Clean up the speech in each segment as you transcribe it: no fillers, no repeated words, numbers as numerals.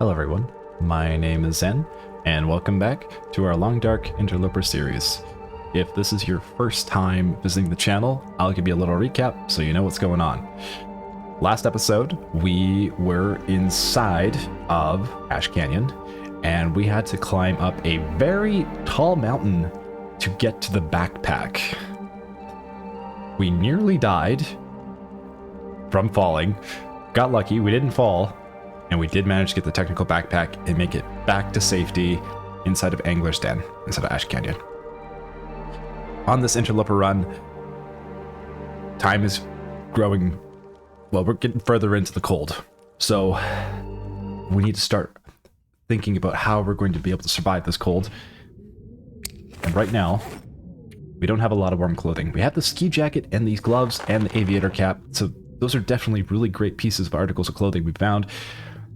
Hello everyone, my name is Zen, and welcome back to our Long Dark Interloper series. If this is your first time visiting the channel, I'll give you a little recap so you know what's going on. Last episode, we were inside of Ash Canyon, and we had to climb up a very tall mountain to get to the backpack. We nearly died from falling, got lucky, we didn't fall, and we did manage to get the technical backpack and make it back to safety inside of Angler's Den, inside of Ash Canyon. On this interloper run, time is growing, well, we're getting further into the cold. So we need to start thinking about how we're going to be able to survive this cold. And right now, we don't have a lot of warm clothing. We have the ski jacket and these gloves and the aviator cap. So those are definitely really great pieces of articles of clothing we found.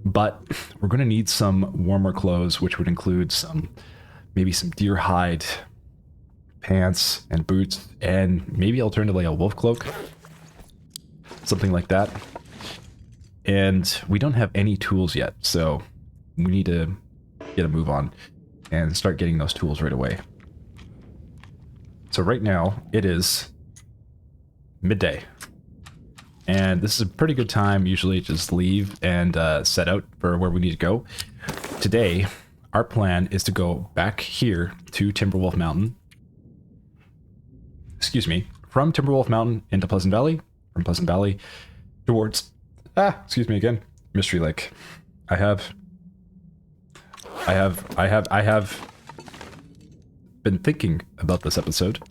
But we're going to need some warmer clothes, which would include maybe some deer hide pants and boots, and maybe alternatively a wolf cloak, something like that. And we don't have any tools yet, so we need to get a move on and start getting those tools right away. So right now it is midday. And this is a pretty good time usually to just leave and set out for where we need to go. Today, our plan is to go back here to Timberwolf Mountain. Excuse me, from Timberwolf Mountain into Pleasant Valley, from Pleasant Valley towards, excuse me again, Mystery Lake. I have been thinking about this episode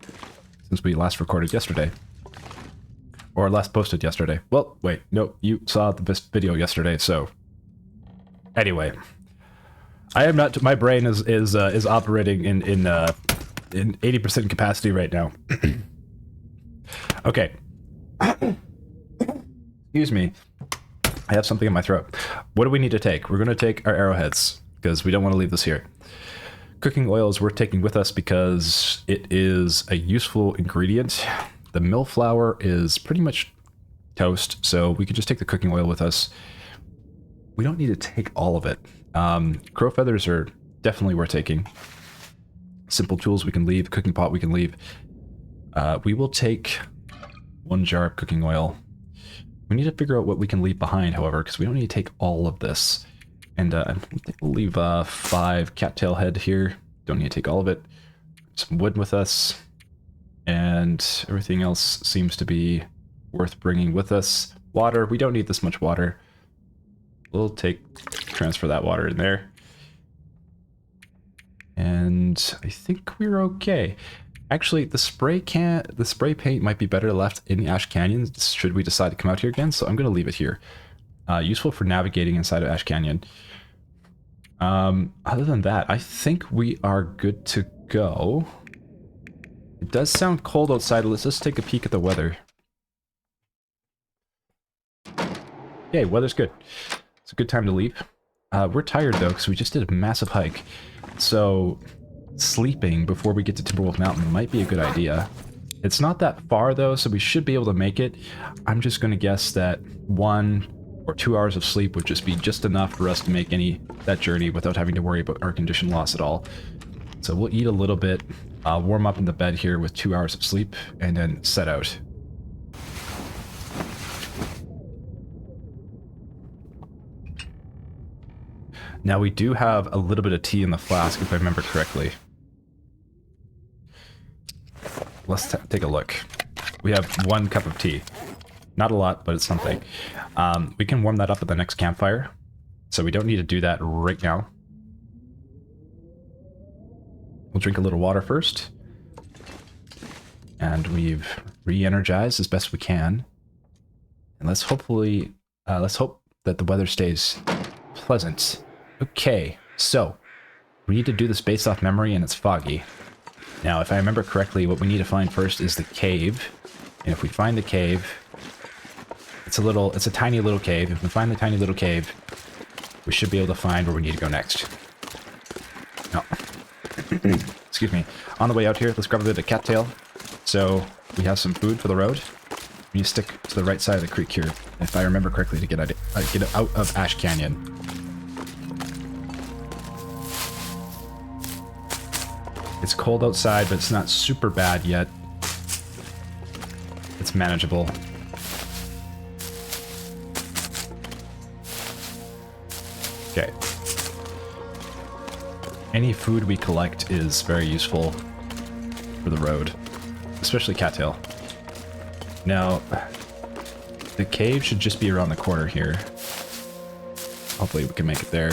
since we last recorded yesterday. Or last posted yesterday. Well, wait, no, you saw the video yesterday, so... Anyway. I am not... My brain is operating in 80% capacity right now. Okay. Excuse me. I have something in my throat. What do we need to take? We're going to take our arrowheads, because we don't want to leave this here. Cooking oil is worth taking with us because it is a useful ingredient. The mill flour is pretty much toast, so we could just take the cooking oil with us. We don't need to take all of it. Crow feathers are definitely worth taking. Simple tools we can leave, cooking pot we can leave. We will take 1 jar of cooking oil. We need to figure out what we can leave behind, however, because we don't need to take all of this. And we'll leave 5 cattail head here. Don't need to take all of it. Some wood with us. And everything else seems to be worth bringing with us. Water, we don't need this much water. We'll transfer that water in there. And I think we're okay. Actually, the spray paint might be better left in the Ash Canyon should we decide to come out here again, so I'm going to leave it here. Useful for navigating inside of Ash Canyon. Other than that, I think we are good to go. It does sound cold outside. Let's just take a peek at the weather. Okay, weather's good. It's a good time to leave. We're tired though, because we just did a massive hike. So sleeping before we get to Timberwolf Mountain might be a good idea. It's not that far though, so we should be able to make it. I'm just going to guess that 1 or 2 hours of sleep would just be just enough for us to make that journey without having to worry about our condition loss at all. So we'll eat a little bit, warm up in the bed here with 2 hours of sleep, and then set out. Now we do have a little bit of tea in the flask, if I remember correctly. Let's take a look. We have 1 cup of tea. Not a lot, but it's something. We can warm that up at the next campfire, so we don't need to do that right now. We'll drink a little water first. And we've re-energized as best we can. And let's hope that the weather stays pleasant. Okay, so we need to do this based off memory, and it's foggy. Now, if I remember correctly, what we need to find first is the cave. And if we find the cave, it's a tiny little cave. If we find the tiny little cave, we should be able to find where we need to go next. No. Excuse me. On the way out here, let's grab a bit of cattail. So we have some food for the road. We need to stick to the right side of the creek here, if I remember correctly, to get out of Ash Canyon. It's cold outside, but it's not super bad yet. It's manageable. Okay. Any food we collect is very useful for the road, especially cattail. Now, the cave should just be around the corner here. Hopefully we can make it there.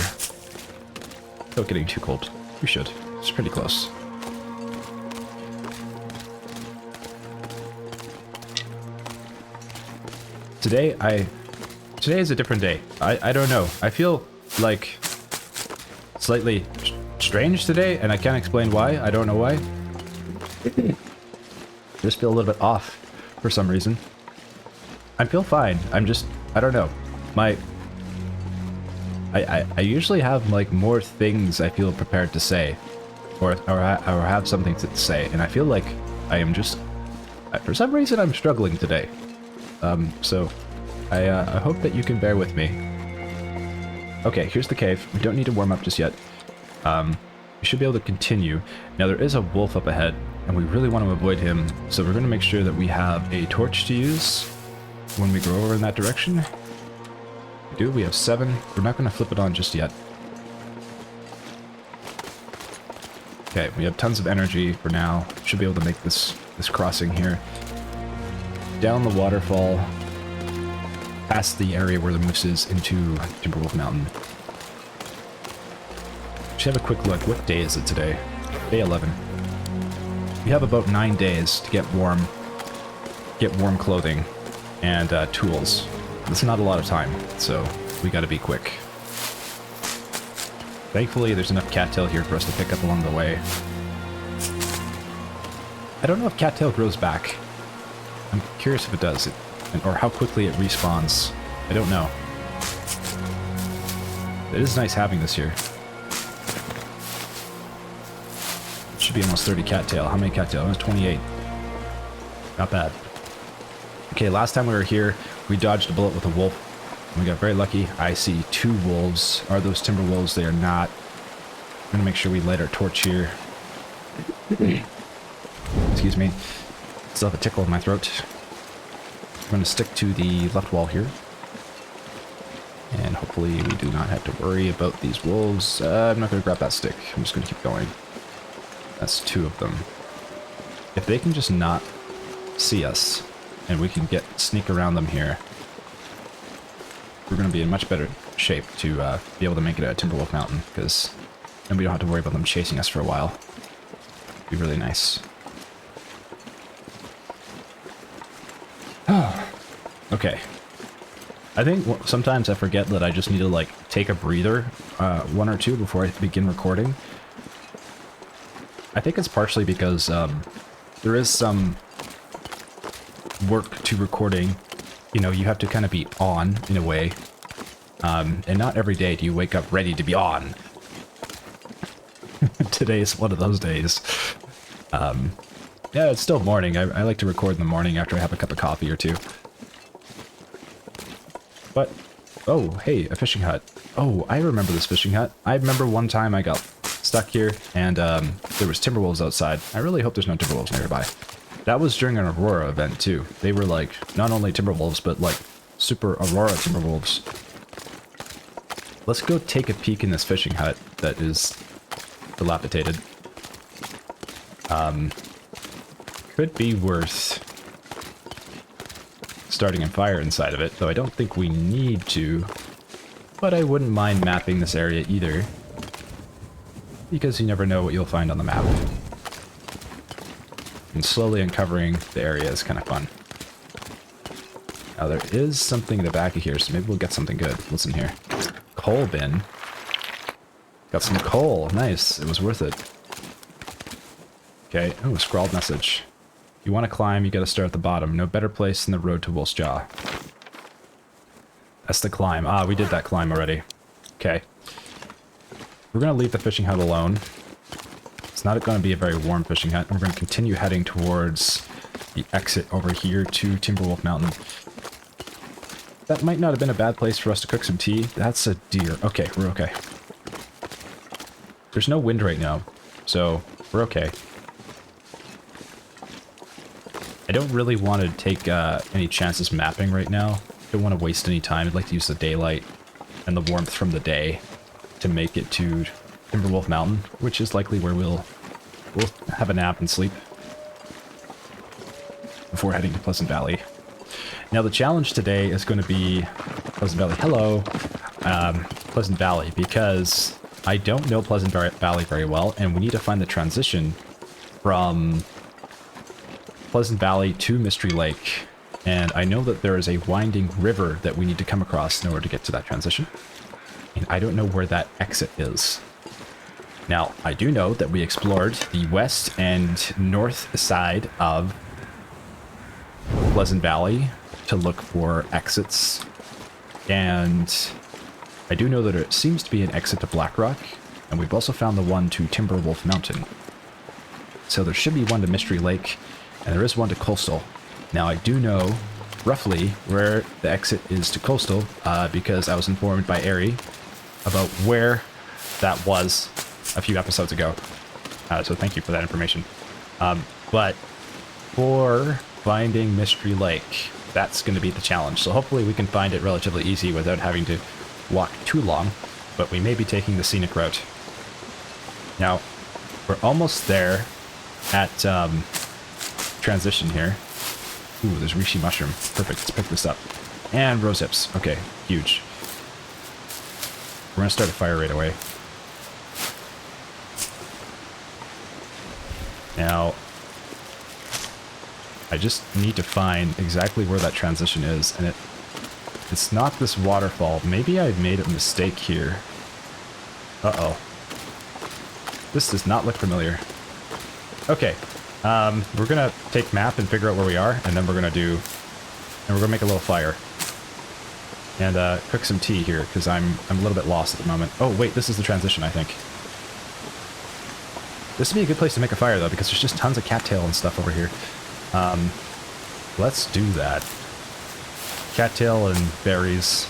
Without getting too cold. We should. It's pretty close. Today is a different day. I don't know. I feel like slightly strange today, and I can't explain why. I don't know why. Just feel a little bit off for some reason. I feel fine. I'm just, I don't know. I usually have like more things I feel prepared to say, or have something to say, and I feel like I am just, for some reason I'm struggling today. So I hope that you can bear with me. Okay, here's the cave. We don't need to warm up just yet. We should be able to continue. Now there is a wolf up ahead, and we really want to avoid him, so we're going to make sure that we have a torch to use when we go over in that direction. We do. We have 7. We're not going to flip it on just yet. Okay, we have tons of energy for now. Should be able to make this crossing here. Down the waterfall, past the area where the moose is, into Timberwolf Mountain. Should have a quick look. What day is it today? Day 11. We have about 9 days to get warm clothing and tools. That's not a lot of time, so we gotta be quick. Thankfully, there's enough cattail here for us to pick up along the way. I don't know if cattail grows back. I'm curious if it does, or how quickly it respawns. I don't know. It is nice having this here. It should be almost 30 cattail. How many cattail? It was 28. Not bad. Okay, last time we were here, we dodged a bullet with a wolf. And we got very lucky. I see 2 wolves. Are those timber wolves? They are not. I'm gonna make sure we light our torch here. Excuse me. Still have a tickle in my throat. I'm going to stick to the left wall here. And hopefully we do not have to worry about these wolves. I'm not going to grab that stick. I'm just going to keep going. That's 2 of them. If they can just not see us, and we can sneak around them here, we're going to be in much better shape to be able to make it at Timberwolf Mountain, because then we don't have to worry about them chasing us for a while. It'd be really nice. Okay. I think sometimes I forget that I just need to like take a breather, 1 or 2 before I begin recording. I think it's partially because there is some work to recording. You know, you have to kind of be on in a way, and not every day do you wake up ready to be on. Today is one of those days. Yeah, it's still morning. I like to record in the morning after I have a cup of coffee or 2. But, oh, hey, a fishing hut. Oh, I remember this fishing hut. I remember one time I got stuck here, and there was timberwolves outside. I really hope there's no timberwolves nearby. That was during an Aurora event, too. They were, like, not only timberwolves, but, like, super Aurora timberwolves. Let's go take a peek in this fishing hut that is dilapidated. Could be worth starting a fire inside of it, though I don't think we need to. But I wouldn't mind mapping this area either, because you never know what you'll find on the map. And slowly uncovering the area is kind of fun. Now there is something in the back of here, so maybe we'll get something good. Listen here. Coal bin. Got some coal. Nice. It was worth it. Okay. Oh, a scrawled message. You want to climb, you got to start at the bottom. No better place than the road to Wolf's Jaw. That's the climb. Ah, we did that climb already. Okay. We're going to leave the fishing hut alone. It's not going to be a very warm fishing hut. We're going to continue heading towards the exit over here to Timberwolf Mountain. That might not have been a bad place for us to cook some tea. That's a deer. Okay, we're okay. There's no wind right now, so we're okay. I don't really want to take any chances mapping right now. Don't want to waste any time. I'd like to use the daylight and the warmth from the day to make it to Timberwolf Mountain, which is likely where we'll have a nap and sleep before heading to Pleasant Valley. Now the challenge today is going to be Pleasant Valley. Hello, Pleasant Valley, because I don't know Pleasant Valley very well, and we need to find the transition from Pleasant Valley to Mystery Lake. And I know that there is a winding river that we need to come across in order to get to that transition. And I don't know where that exit is. Now, I do know that we explored the west and north side of Pleasant Valley to look for exits. And I do know that it seems to be an exit to Blackrock. And we've also found the one to Timberwolf Mountain. So there should be one to Mystery Lake, and there is one to Coastal. Now, I do know roughly where the exit is to Coastal because I was informed by Ari about where that was a few episodes ago. So thank you for that information. But for finding Mystery Lake, that's going to be the challenge. So hopefully we can find it relatively easy without having to walk too long, but we may be taking the scenic route. Now, we're almost there at transition here. Ooh, there's Rishi Mushroom. Perfect, let's pick this up. And rose hips. Okay, huge. We're gonna start a fire right away. Now, I just need to find exactly where that transition is, and it's not this waterfall. Maybe I made a mistake here. Uh-oh. This does not look familiar. Okay. We're gonna take map and figure out where we are, and then we're gonna make a little fire. And cook some tea here, because I'm a little bit lost at the moment. Oh wait, this is the transition, I think. This would be a good place to make a fire though, because there's just tons of cattail and stuff over here. Let's do that. Cattail and berries.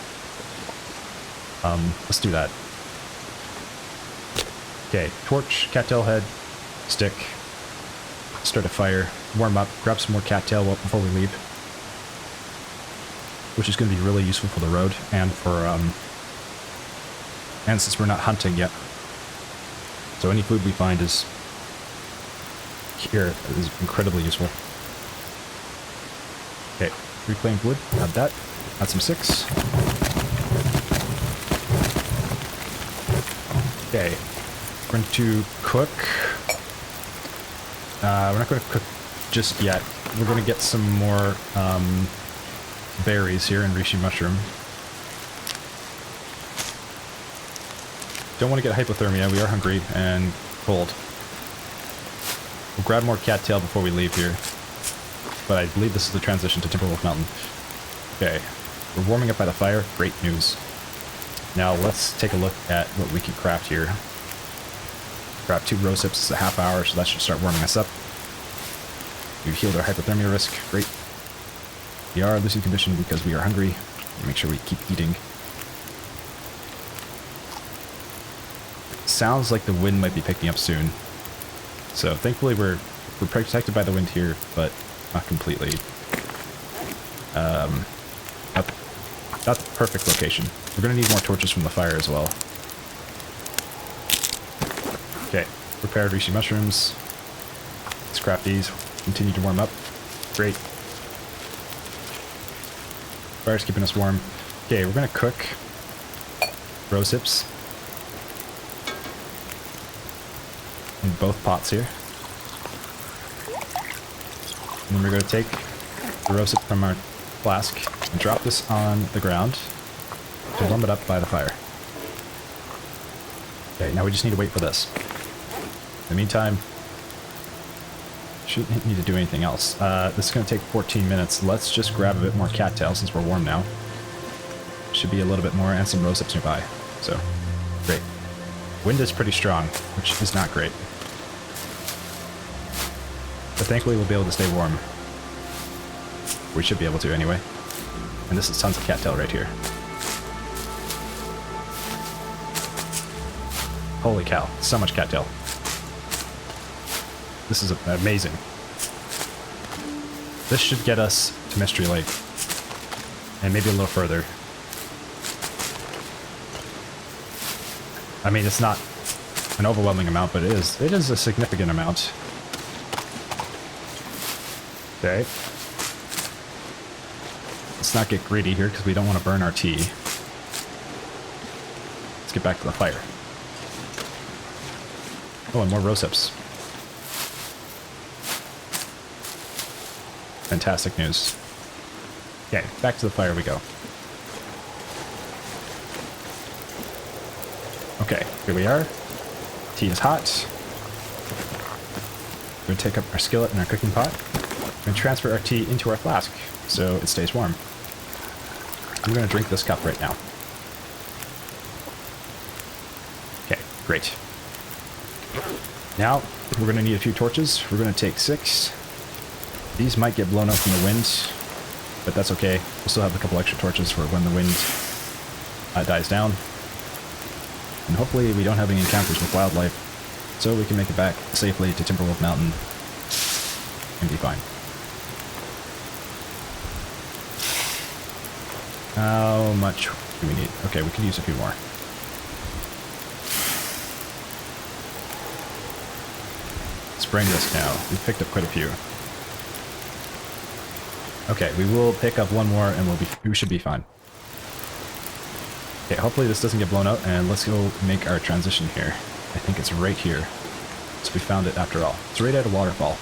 Let's do that. Okay, torch, cattail head, stick. Start a fire, warm up, grab some more cattail before we leave, which is going to be really useful for the road and for and since we're not hunting yet, so any food we find is here is incredibly useful. Okay, reclaimed wood, add that, add some sticks. Okay, we're going to cook. We're not going to cook just yet. We're going to get some more berries here in Rishi Mushroom. Don't want to get hypothermia. We are hungry and cold. We'll grab more cattail before we leave here. But I believe this is the transition to Timberwolf Mountain. Okay. We're warming up by the fire. Great news. Now let's take a look at what we can craft here. Grab 2 rose hips. It's a half hour, so that should start warming us up. We've healed our hypothermia risk. Great. We are losing condition because we are hungry. Make sure we keep eating. Sounds like the wind might be picking up soon. So thankfully we're protected by the wind here, but not completely. Not the perfect location. We're going to need more torches from the fire as well. Okay, prepared Rishi mushrooms. Let's craft these. Continue to warm up. Great. Fire's keeping us warm. Okay, we're gonna cook rose hips in both pots here. And then we're gonna take the rose hip from our flask and drop this on the ground to warm it up by the fire. Okay, now we just need to wait for this. In the meantime, shouldn't need to do anything else. This is going to take 14 minutes. Let's just grab a bit more cattail since we're warm now. Should be a little bit more, and some rose hips nearby. So, great. Wind is pretty strong, which is not great. But thankfully we'll be able to stay warm. We should be able to anyway. And this is tons of cattail right here. Holy cow, so much cattail. This is amazing. This should get us to Mystery Lake. And maybe a little further. I mean, it's not an overwhelming amount, but it is a significant amount. Okay. Let's not get greedy here because we don't want to burn our tea. Let's get back to the fire. Oh, and more rose hips. Fantastic news. Okay, back to the fire we go. Okay, here we are. Tea is hot. We're going to take up our skillet and our cooking pot. We're going to transfer our tea into our flask so it stays warm. I'm going to drink this cup right now. Okay, great. Now, we're going to need a few torches. We're going to take 6. These might get blown up from the wind, but that's okay. We'll still have a couple extra torches for when the wind dies down. And hopefully we don't have any encounters with wildlife, so we can make it back safely to Timberwolf Mountain and be fine. How much do we need? Okay, we could use a few more. Spring this now. We've picked up quite a few. Okay, we will pick up one more and we should be fine. Okay, hopefully this doesn't get blown out, and let's go make our transition here. I think it's right here. So we found it after all. It's right at a waterfall.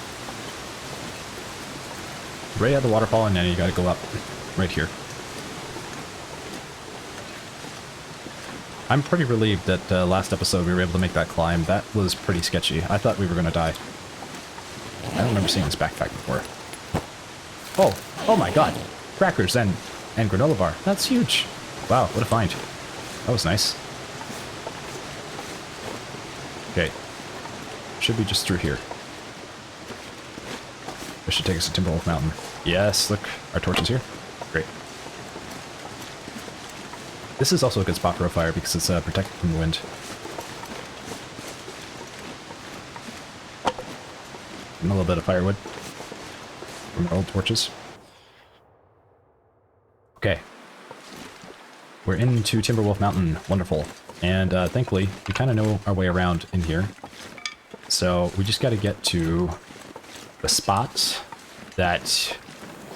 Right at the waterfall, and then you gotta go up right here. I'm pretty relieved that last episode we were able to make that climb. That was pretty sketchy. I thought we were gonna die. I don't remember seeing this backpack before. Oh, oh my god. Crackers and granola bar. That's huge. Wow, what a find. That was nice. Okay. Should be just through here. This should take us to Timberwolf Mountain. Yes, look, our torch is here. Great. This is also a good spot for a fire because it's protected from the wind. And a little bit of firewood from our old torches. Okay. We're into Timberwolf Mountain. Wonderful. And thankfully, we kind of know our way around in here. So we just got to get to the spot that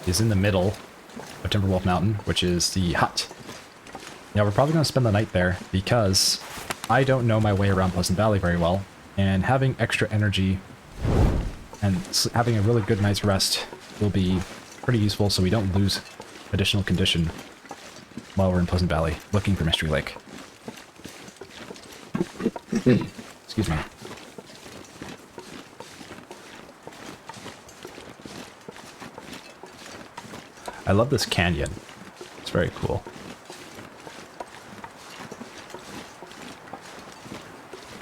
is in the middle of Timberwolf Mountain, which is the hut. Now we're probably going to spend the night there because I don't know my way around Pleasant Valley very well, and having extra energy and having a really good night's rest will be pretty useful so we don't lose additional condition while we're in Pleasant Valley looking for Mystery Lake. Excuse me. I love this canyon. It's very cool.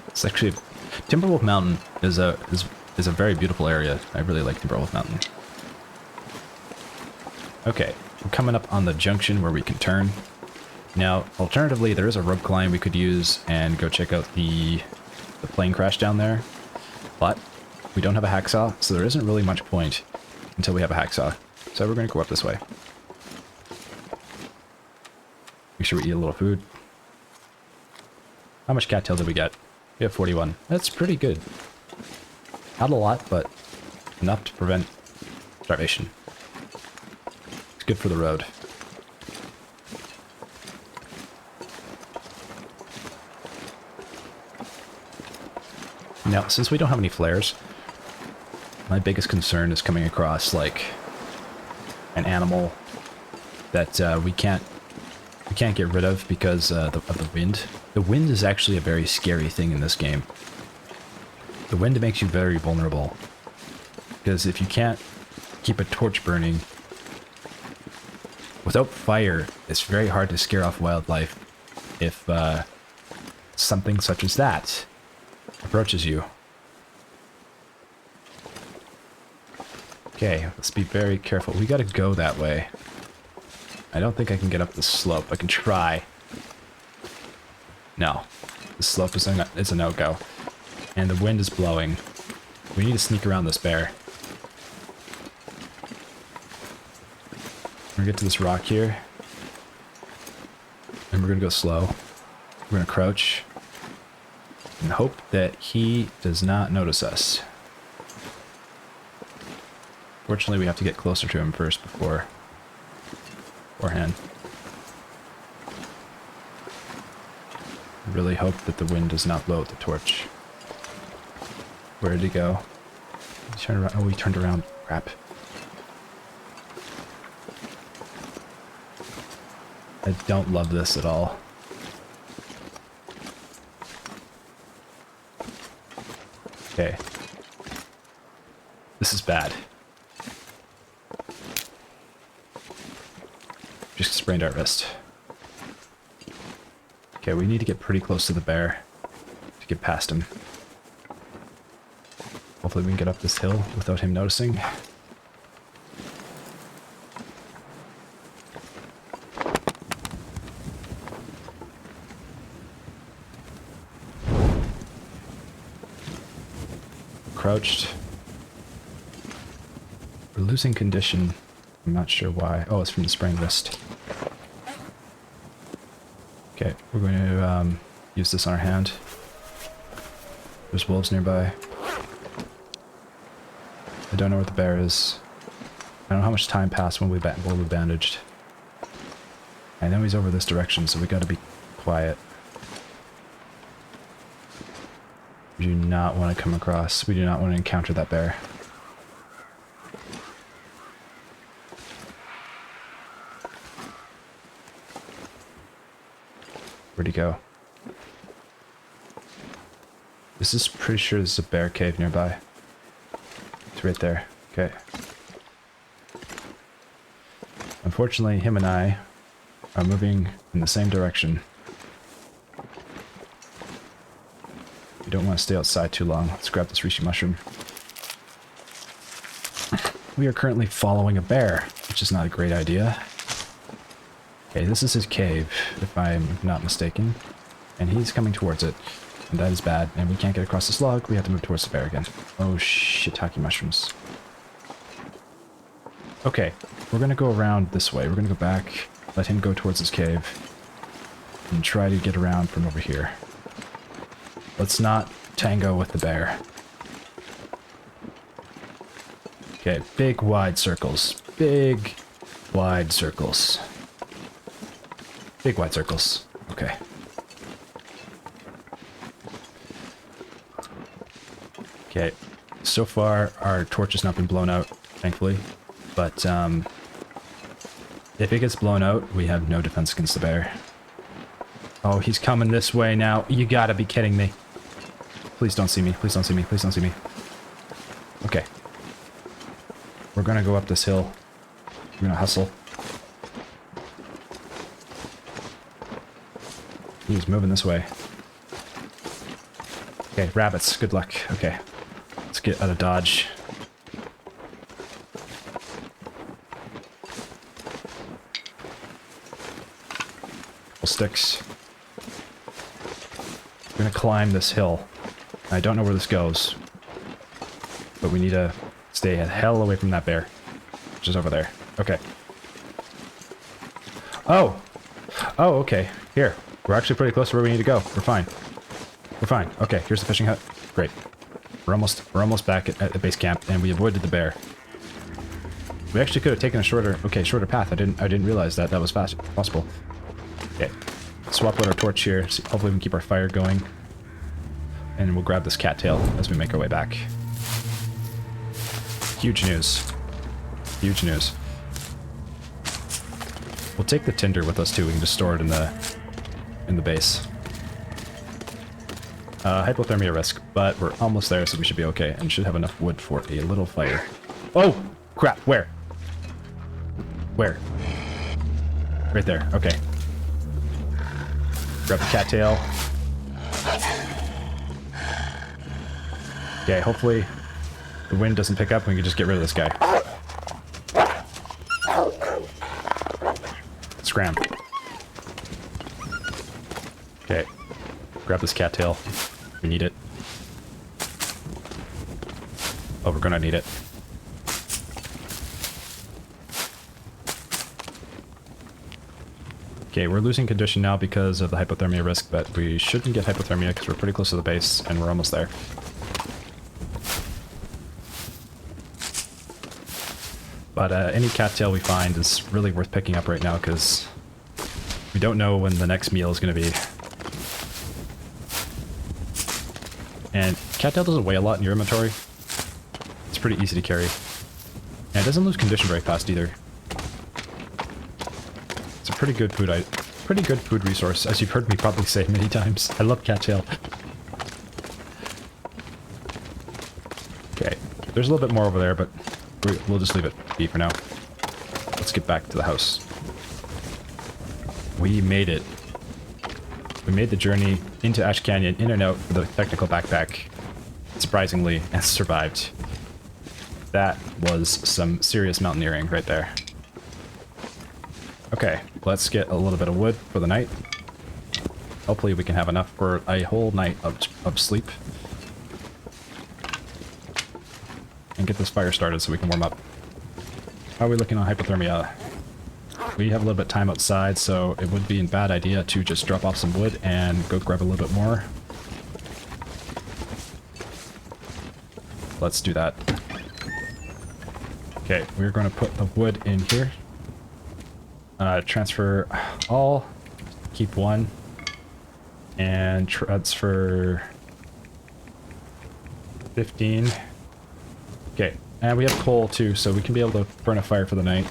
It's actually Timberwolf Mountain is a very beautiful area. I really like Timberwolf Mountain. Okay, we're coming up on the junction where we can turn. Now, alternatively, there is a rope climb we could use and go check out the plane crash down there. But we don't have a hacksaw, so there isn't really much point until we have a hacksaw. So we're going to go up this way. Make sure we eat a little food. How much cattail did we get? We have 41. That's pretty good. Not a lot, but enough to prevent starvation. It's good for the road. Now, since we don't have any flares, my biggest concern is coming across, like, an animal that we can't get rid of because of the wind. The wind is actually a very scary thing in this game. The wind makes you very vulnerable because if you can't keep a torch burning without fire, it's very hard to scare off wildlife if something such as that approaches you. Okay, let's be very careful. We gotta go that way. I don't think I can get up this slope. I can try. No. The slope is a no-go. And the wind is blowing. We need to sneak around this bear. gonna get to this rock here. And we're gonna go slow. We're gonna crouch. And hope that he does not notice us. Fortunately, we have to get closer to him first beforehand. Really hope that the wind does not blow out the torch. Where did he go? He turned around. Oh, he turned around. Crap. I don't love this at all. Okay. This is bad. Just sprained our wrist. Okay, we need to get pretty close to the bear to get past him. Hopefully we can get up this hill without him noticing. Crouched. We're losing condition. I'm not sure why. Oh, it's from the sprained wrist. Okay, we're going to use this on our hand. There's wolves nearby. I don't know where the bear is. I don't know how much time passed when we bandaged. I know he's over this direction, so we gotta be quiet. We do not want to come across. We do not want to encounter that bear. Where'd he go? This is pretty sure this is a bear cave nearby. It's right there. Okay. Unfortunately, him and I are moving in the same direction. We don't want to stay outside too long. Let's grab this reishi mushroom. We are currently following a bear, which is not a great idea. Okay, this is his cave, if I'm not mistaken. And he's coming towards it. And that is bad. And we can't get across this log. We have to move towards the bear again. Oh, shiitake mushrooms. Okay, we're going to go around this way. We're going to go back, let him go towards his cave, and try to get around from over here. Let's not tango with the bear. Okay, big wide circles. Big wide circles. Big wide circles. Okay. Okay, so far our torch has not been blown out, thankfully. But if it gets blown out, we have no defense against the bear. Oh, he's coming this way now. You gotta be kidding me. Please don't see me. Please don't see me. Please don't see me. Okay. We're gonna go up this hill. We're gonna hustle. He's moving this way. Okay, rabbits. Good luck. Okay. Let's get out of dodge. Sticks. We're gonna climb this hill. I don't know where this goes, but we need to stay a hell away from that bear, which is over there. Okay. Oh! Oh, okay. Here. We're actually pretty close to where we need to go. We're fine. We're fine. Okay, here's the fishing hut. Great. We're almost back at the base camp, and we avoided the bear. We actually could have taken a shorter path. I didn't realize that was possible. Okay, swap out our torch here. So hopefully we can keep our fire going. And we'll grab this cattail as we make our way back. Huge news. Huge news. We'll take the tinder with us too. We can just store it in the base. Hypothermia risk, but we're almost there, so we should be okay. And should have enough wood for a little fire. Oh! Crap, where? Where? Right there, okay. Grab the cattail. Okay, hopefully the wind doesn't pick up and we can just get rid of this guy. Scram. Okay. Grab this cattail. We need it. Oh, we're gonna need it. Okay, we're losing condition now because of the hypothermia risk, but we shouldn't get hypothermia because we're pretty close to the base and we're almost there. But any cattail we find is really worth picking up right now because we don't know when the next meal is going to be. And cattail doesn't weigh a lot in your inventory. It's pretty easy to carry. And it doesn't lose condition very fast either. It's a pretty good food resource, as you've heard me probably say many times. I love cattail. Okay, there's a little bit more over there, but we'll just leave it be for now. Let's get back to the house. We made it. We made the journey into Ash Canyon, in and out for the technical backpack. Surprisingly, and survived. That was some serious mountaineering right there. Okay, let's get a little bit of wood for the night. Hopefully we can have enough for a whole night of sleep. And get this fire started so we can warm up. How are we looking on hypothermia? We have a little bit of time outside, so it would be a bad idea to just drop off some wood and go grab a little bit more. Let's do that. Okay, we're going to put the wood in here. Transfer all, keep one, and transfer 15. Okay, and we have coal too, so we can be able to burn a fire for the night.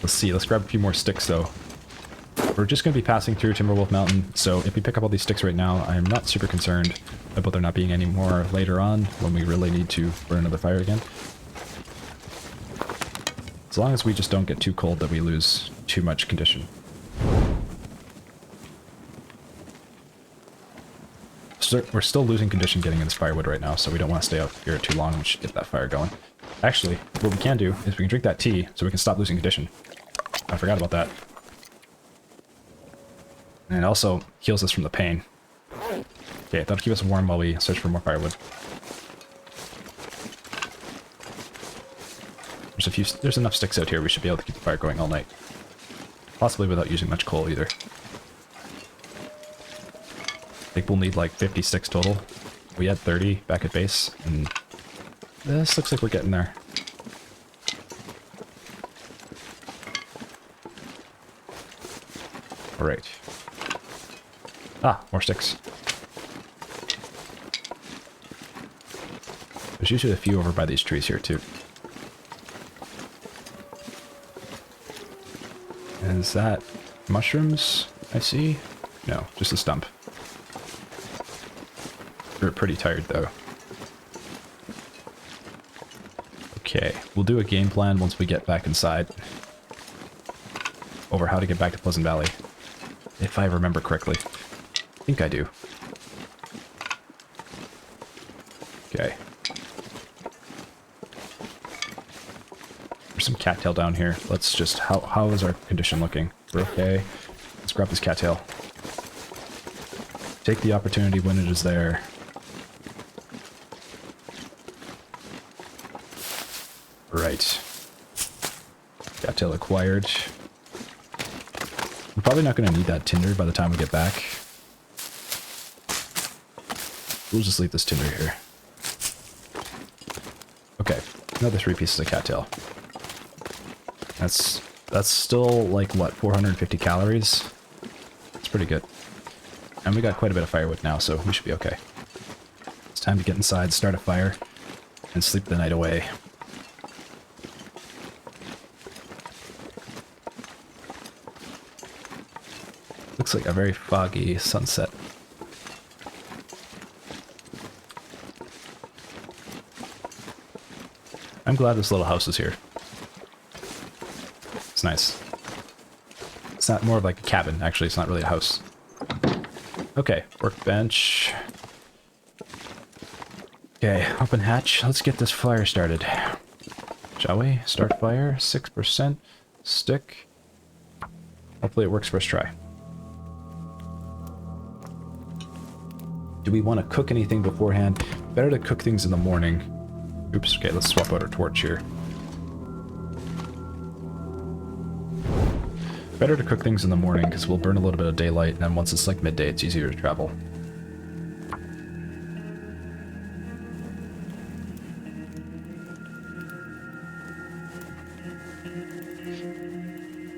Let's see, let's grab a few more sticks though. We're just going to be passing through Timberwolf Mountain, so if we pick up all these sticks right now, I'm not super concerned about there not being any more later on when we really need to burn another fire again. As long as we just don't get too cold that we lose too much condition. So we're still losing condition getting in this firewood right now, so we don't want to stay out here too long. We should get that fire going. Actually, what we can do is we can drink that tea so we can stop losing condition. I forgot about that. And it also heals us from the pain. Okay, that'll keep us warm while we search for more firewood. There's enough sticks out here, we should be able to keep the fire going all night. Possibly without using much coal either. I think we'll need like 50 sticks total. We had 30 back at base, and this looks like we're getting there. Alright. Ah, more sticks. There's usually a few over by these trees here too. Is that mushrooms I see? No, just a stump. We're pretty tired though. Okay, we'll do a game plan once we get back inside. Over how to get back to Pleasant Valley. If I remember correctly. I think I do. Okay. There's some cattail down here. Let's just... How is our condition looking? We're okay. Let's grab this cattail. Take the opportunity when it is there. Right. Cattail acquired. We're probably not going to need that tinder by the time we get back. We'll just leave this tinder here. Okay, another 3 pieces of cattail. That's still like, what, 450 calories? It's pretty good. And we got quite a bit of firewood now, so we should be okay. It's time to get inside, start a fire, and sleep the night away. Looks like a very foggy sunset. I'm glad this little house is here. It's nice. It's not more of like a cabin, actually. It's not really a house. Okay, workbench. Okay, open hatch. Let's get this fire started. Shall we? Start fire. 6%. Stick. Hopefully it works first try. Do we want to cook anything beforehand? Better to cook things in the morning. Oops, okay, let's swap out our torch here. Better to cook things in the morning because we'll burn a little bit of daylight, and then once it's like midday, it's easier to travel.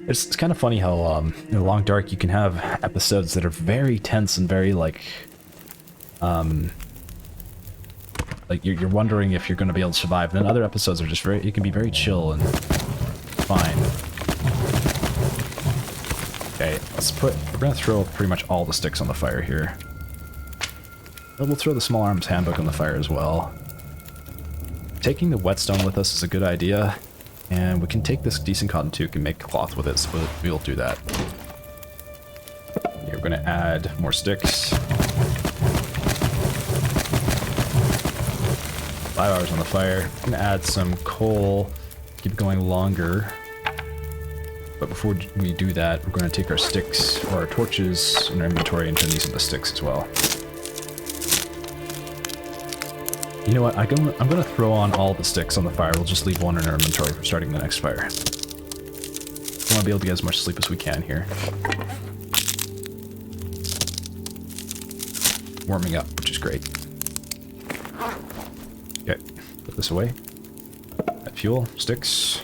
It's kind of funny how in Long Dark you can have episodes that are very tense and very like you're wondering if you're going to be able to survive. And then other episodes are just you can be very chill and fine. Okay, we're going to throw pretty much all the sticks on the fire here. But we'll throw the Small Arms Handbook on the fire as well. Taking the whetstone with us is a good idea. And we can take this decent cotton toque and make cloth with it, so we'll do that. Okay, we're going to add more sticks. 5 hours on the fire. I'm going to add some coal, keep it going longer. But before we do that, we're going to take our sticks or our torches in our inventory and turn these into sticks as well. You know what, I'm gonna throw on all the sticks on the fire. We'll just leave one in our inventory for starting the next fire. We want to be able to get as much sleep as we can here. Warming up, which is great. Okay, put this away. Add fuel, sticks.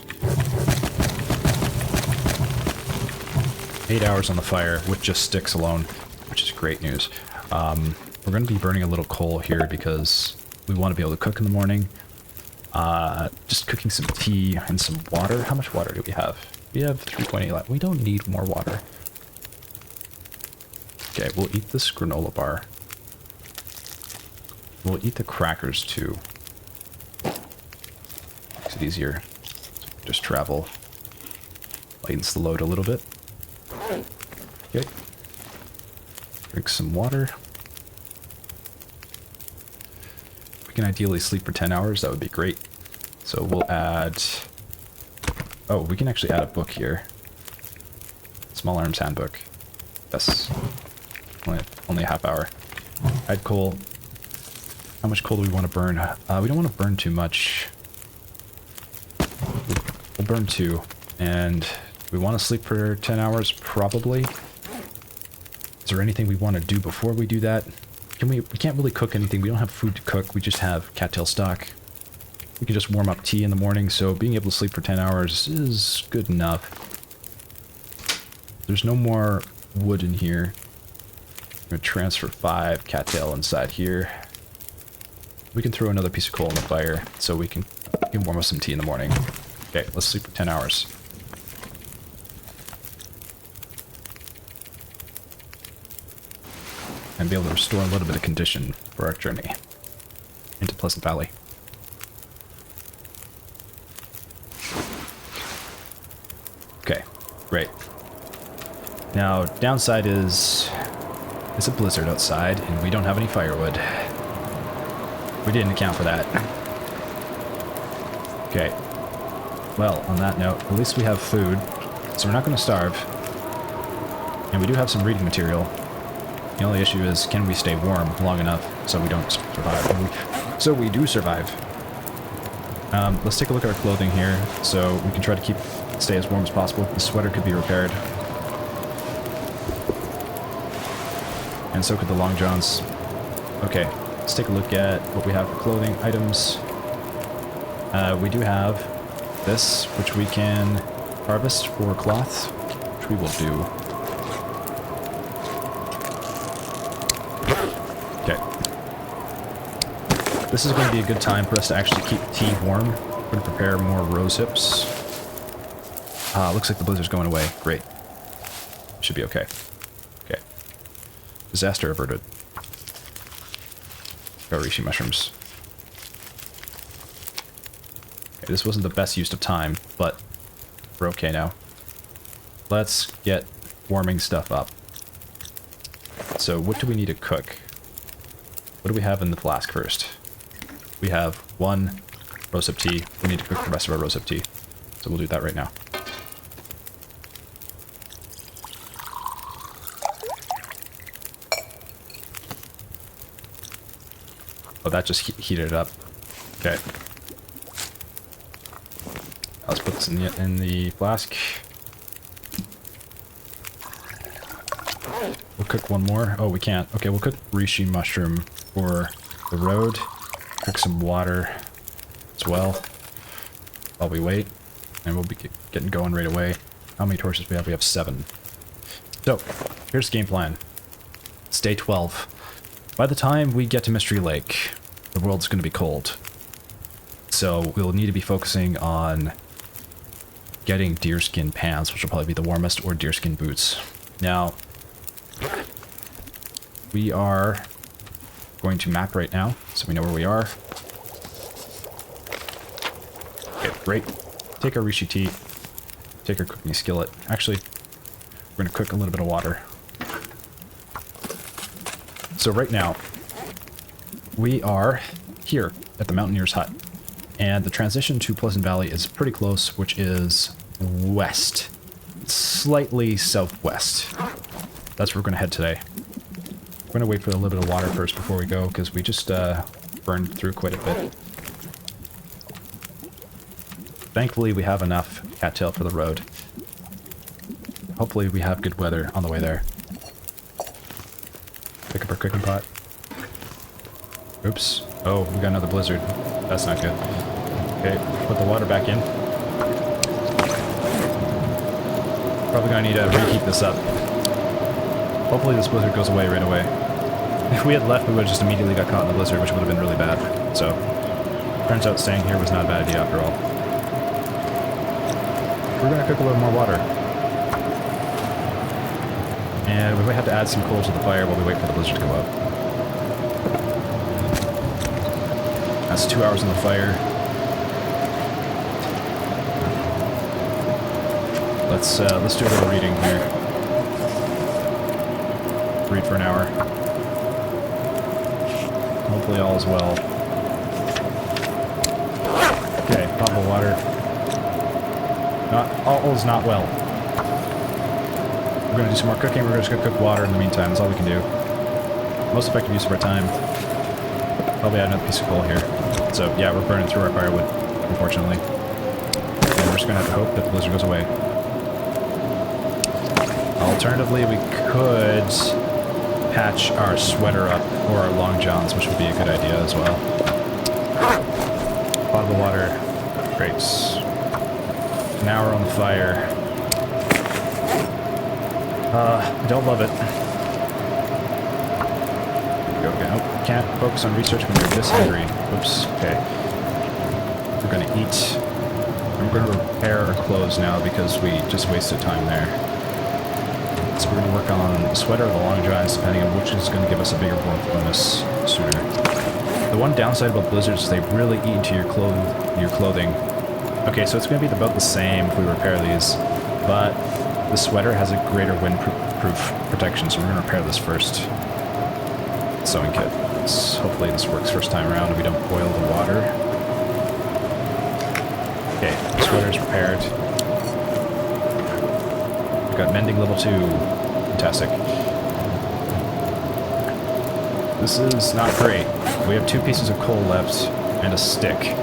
8 hours on the fire with just sticks alone, which is great news. We're going to be burning a little coal here because we want to be able to cook in the morning. Just cooking some tea and some water. How much water do we have? We have 3.8 left. We don't need more water. Okay, we'll eat this granola bar. We'll eat the crackers too. Makes it easier. Just travel. Lightens the load a little bit. Okay. Drink some water. We can ideally sleep for 10 hours. That would be great. So we'll add... Oh, we can actually add a book here. Small Arms Handbook. Yes. Only a half hour. Add coal. How much coal do we want to burn? We don't want to burn too much. We'll burn 2. And we want to sleep for 10 hours, probably. Is there anything we want to do before we do that? We can't really cook anything. We don't have food to cook. We just have cattail stock. We can just warm up tea in the morning, so being able to sleep for 10 hours is good enough. There's no more wood in here. I'm going to transfer 5 cattail inside here. We can throw another piece of coal in the fire, so we can warm up some tea in the morning. Okay, let's sleep for 10 hours. And be able to restore a little bit of condition for our journey into Pleasant Valley. Okay, great. Now, downside is it's a blizzard outside, and we don't have any firewood. We didn't account for that. Okay. Well, on that note, at least we have food, so we're not going to starve. And we do have some reading material. The only issue is, can we stay warm long enough so we don't survive? So we do survive. Let's take a look at our clothing here, so we can try to stay as warm as possible. The sweater could be repaired. And so could the long johns. Okay, let's take a look at what we have for clothing items. We do have this, which we can harvest for cloth, which we will do. Okay. This is going to be a good time for us to actually keep tea warm. We're going to prepare more rose hips. Looks like the blizzard's going away. Great. Should be okay. Okay. Disaster averted. Got reishi mushrooms. Okay, this wasn't the best use of time, but we're okay now. Let's get warming stuff up. So what do we need to cook? What do we have in the flask first? We have 1 rosehip tea. We need to cook the rest of our rosehip tea. So we'll do that right now. Oh, that just heated it up. Okay. Let's put this in the flask. We'll cook one more. Oh, we can't. Okay, we'll cook reishi mushroom for the road. Cook some water as well while we wait. And we'll be getting going right away. How many torches do we have? We have 7. So, here's the game plan. It's day 12. By the time we get to Mystery Lake, the world's going to be cold. So we'll need to be focusing on getting deerskin pants, which will probably be the warmest, or deerskin boots. Now, we are going to map right now, so we know where we are. Okay, great. Take our reishi tea. Take our cooking skillet. Actually, we're going to cook a little bit of water. So right now, we are here at the Mountaineer's Hut. And the transition to Pleasant Valley is pretty close, which is west. Slightly southwest. That's where we're going to head today. We're going to wait for a little bit of water first before we go, because we just burned through quite a bit. Thankfully, we have enough cattail for the road. Hopefully, we have good weather on the way there. Pick up our cooking pot. Oops. Oh, we got another blizzard. That's not good. Okay, put the water back in. Probably gonna need to reheat this up. Hopefully this blizzard goes away right away. If we had left, we would have just immediately got caught in the blizzard, which would have been really bad. So, turns out staying here was not a bad idea after all. We're gonna cook a little more water. And we might have to add some coal to the fire while we wait for the blizzard to go up. That's 2 hours on the fire. Let's do a little reading here. Read for an hour. Hopefully all is well. Okay, bottle of water. All is not well. We're gonna do some more cooking. We're just gonna cook water in the meantime. That's all we can do. Most effective use of our time. Probably add another piece of coal here. So yeah, we're burning through our firewood, unfortunately. And we're just gonna have to hope that the blizzard goes away. Alternatively, we could patch our sweater up or our long johns, which would be a good idea as well. Bottle of water. Great. An hour on the fire. Don't love it. Go again. Oh, can't focus on research when you're this hungry. Oops. Okay. We're gonna eat. I'm gonna repair our clothes now because we just wasted time there. So we're gonna work on the sweater or the long johns, depending on which is gonna give us a bigger warmth bonus sooner. The one downside about blizzards is they really eat into your clothing. Okay, so it's gonna be about the same if we repair these, but the sweater has a greater windproof protection, so we're gonna repair this first. Sewing kit. Hopefully this works first time around and we don't boil the water. Okay, the sweater is repaired. We've got mending level 2. Fantastic. This is not great. We have 2 pieces of coal left and a stick.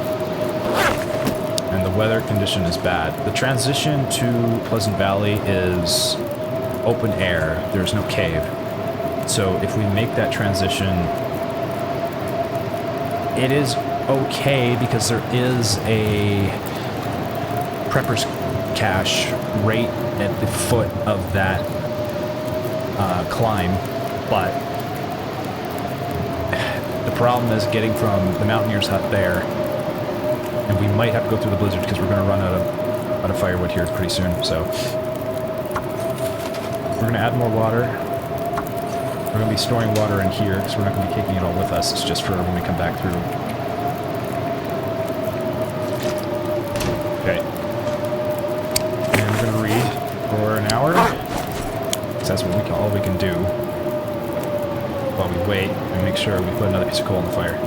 And the weather condition is bad. The transition to Pleasant Valley is open air. There's no cave. So if we make that transition, it is okay because there is a prepper's cache right at the foot of that climb, but the problem is getting from the Mountaineer's Hut there, and we might have to go through the blizzard because we're going to run out of firewood here pretty soon. So we're going to add more water. We're going to be storing water in here because we're not going to be taking it all with us. It's just for when we come back through. Okay. And we're going to read for an hour. So that's what all we can do while we wait and make sure we put another piece of coal in the fire.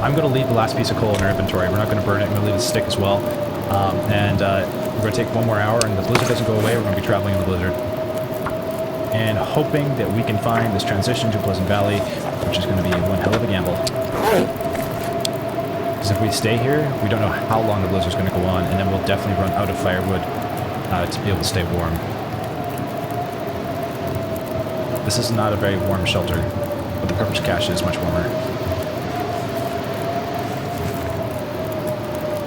I'm going to leave the last piece of coal in our inventory. We're not going to burn it. I'm going to leave the stick as well. We're going to take one more hour, and the blizzard doesn't go away. We're going to be traveling in the blizzard. And hoping that we can find this transition to Pleasant Valley, which is going to be one hell of a gamble. Because if we stay here, we don't know how long the blizzard's going to go on, and then we'll definitely run out of firewood to be able to stay warm. This is not a very warm shelter, but the Pepper's Cache is much warmer.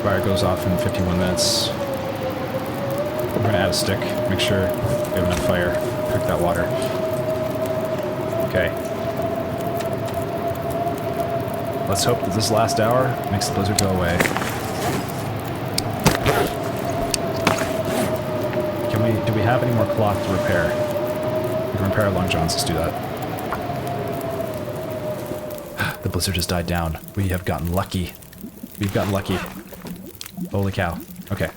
Fire goes off in 51 minutes. We're gonna add a stick, make sure we have enough fire to cook that water. Okay. Let's hope that this last hour makes the blizzard go away. Do we have any more cloth to repair? We can repair our long johns, let's do that. The blizzard has died down. We have gotten lucky. We've gotten lucky. Holy cow. Okay.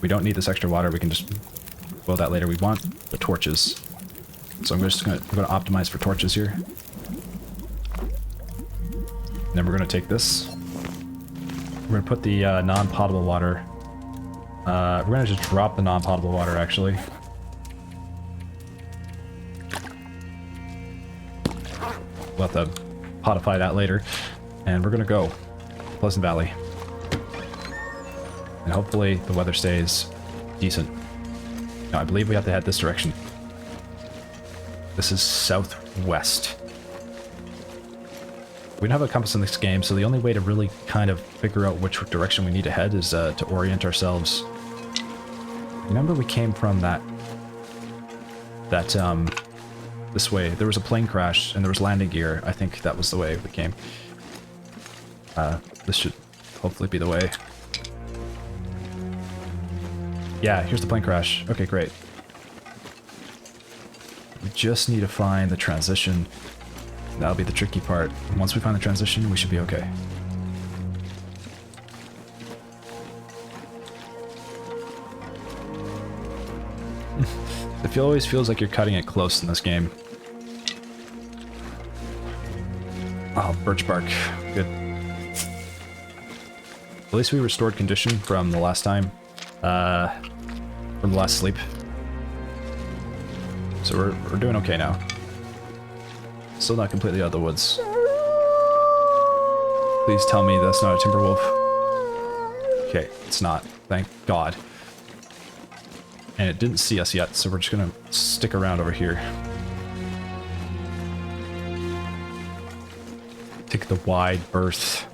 We don't need this extra water, we can just boil that later. We want the torches. So I'm gonna optimize for torches here. And then we're gonna take this. We're gonna put the non-potable water. We're gonna just drop the non-potable water actually. We'll have to potify that later. And we're gonna go Pleasant Valley. And hopefully the weather stays decent. Now I believe we have to head this direction. This is southwest. We don't have a compass in this game, so the only way to really kind of figure out which direction we need to head is to orient ourselves. Remember we came from this way. There was a plane crash and there was landing gear. I think that was the way we came. This should hopefully be the way. Yeah, here's the plane crash. Okay, great. We just need to find the transition. That'll be the tricky part. Once we find the transition, we should be okay. It always feels like you're cutting it close in this game. Oh, birch bark. Good. At least we restored condition from the last time. From the last sleep. So we're doing okay now. Still not completely out of the woods. Please tell me that's not a timber wolf. Okay, it's not. Thank God. And it didn't see us yet, so we're just gonna stick around over here. Take the wide berth.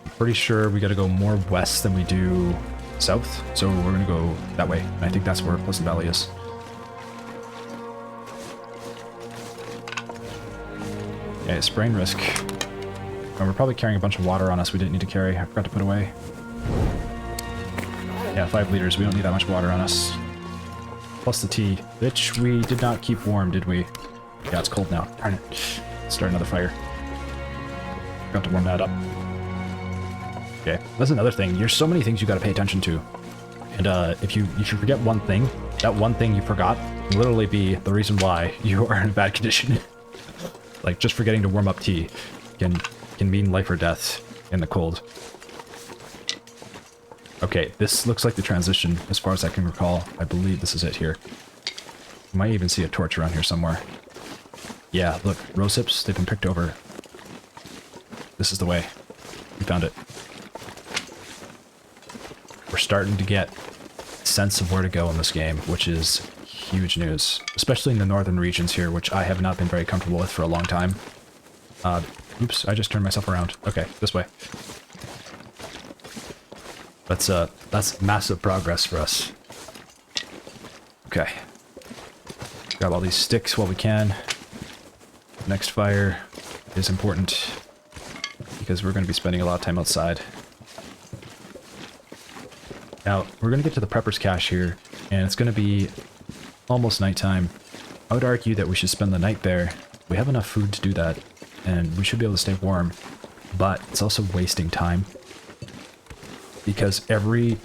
I'm pretty sure we gotta go more west than we do south, so we're gonna go that way. And I think that's where Pleasant Valley is. Yeah, sprain risk. And we're probably carrying a bunch of water on us we didn't need to carry. I forgot to put away. Yeah, 5 liters. We don't need that much water on us. Plus the tea, which we did not keep warm, did we? Yeah, it's cold now. Darn it. Let's start another fire. Forgot to warm that up. Okay, that's another thing. There's so many things you gotta pay attention to. And if you forget one thing, that one thing you forgot will literally be the reason why you are in bad condition. Like, just forgetting to warm up tea can mean life or death in the cold. Okay, this looks like the transition, as far as I can recall. I believe this is it here. You might even see a torch around here somewhere. Yeah, look, rose hips, they've been picked over. This is the way. We found it. We're starting to get a sense of where to go in this game, which is huge news, especially in the northern regions here, which I have not been very comfortable with for a long time. Oops, I just turned myself around. Okay, this way. That's massive progress for us. Okay. Grab all these sticks while we can. Next fire is important because we're going to be spending a lot of time outside. Now, we're going to get to the Prepper's Cache here, and it's going to be almost nighttime. I would argue that we should spend the night there. We have enough food to do that, and we should be able to stay warm, but it's also wasting time because every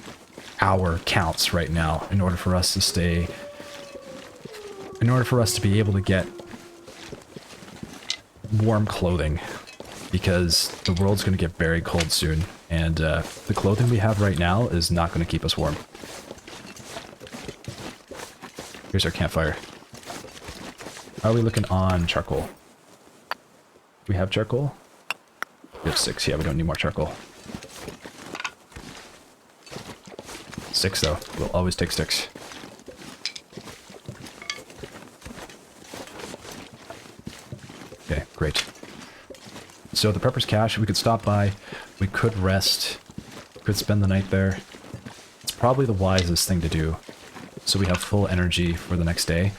hour counts right now in order for us to stay, in order for us to be able to get warm clothing, because the world's going to get very cold soon, and the clothing we have right now is not going to keep us warm. Here's our campfire. How are we looking on charcoal? We have charcoal? We have 6. Yeah, we don't need more charcoal. 6 though. We'll always take sticks. Great. So the Prepper's Cache, we could stop by, we could rest, could spend the night there. It's probably the wisest thing to do, so we have full energy for the next day.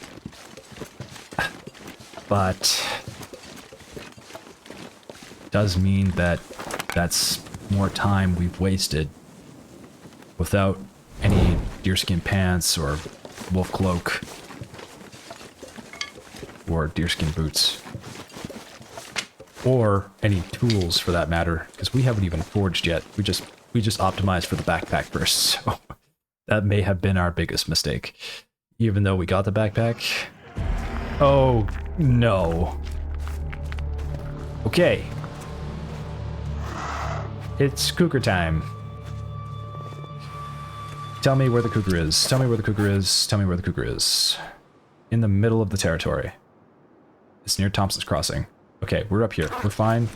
But does mean that that's more time we've wasted without any deerskin pants or wolf cloak or deerskin boots. Or any tools for that matter, because we haven't even forged yet. We just optimized for the backpack first, so that may have been our biggest mistake. Even though we got the backpack. Oh no. Okay. It's cougar time. Tell me where the cougar is. Tell me where the cougar is. Tell me where the cougar is. In the middle of the territory. It's near Thompson's Crossing. Okay, we're up here. We're fine.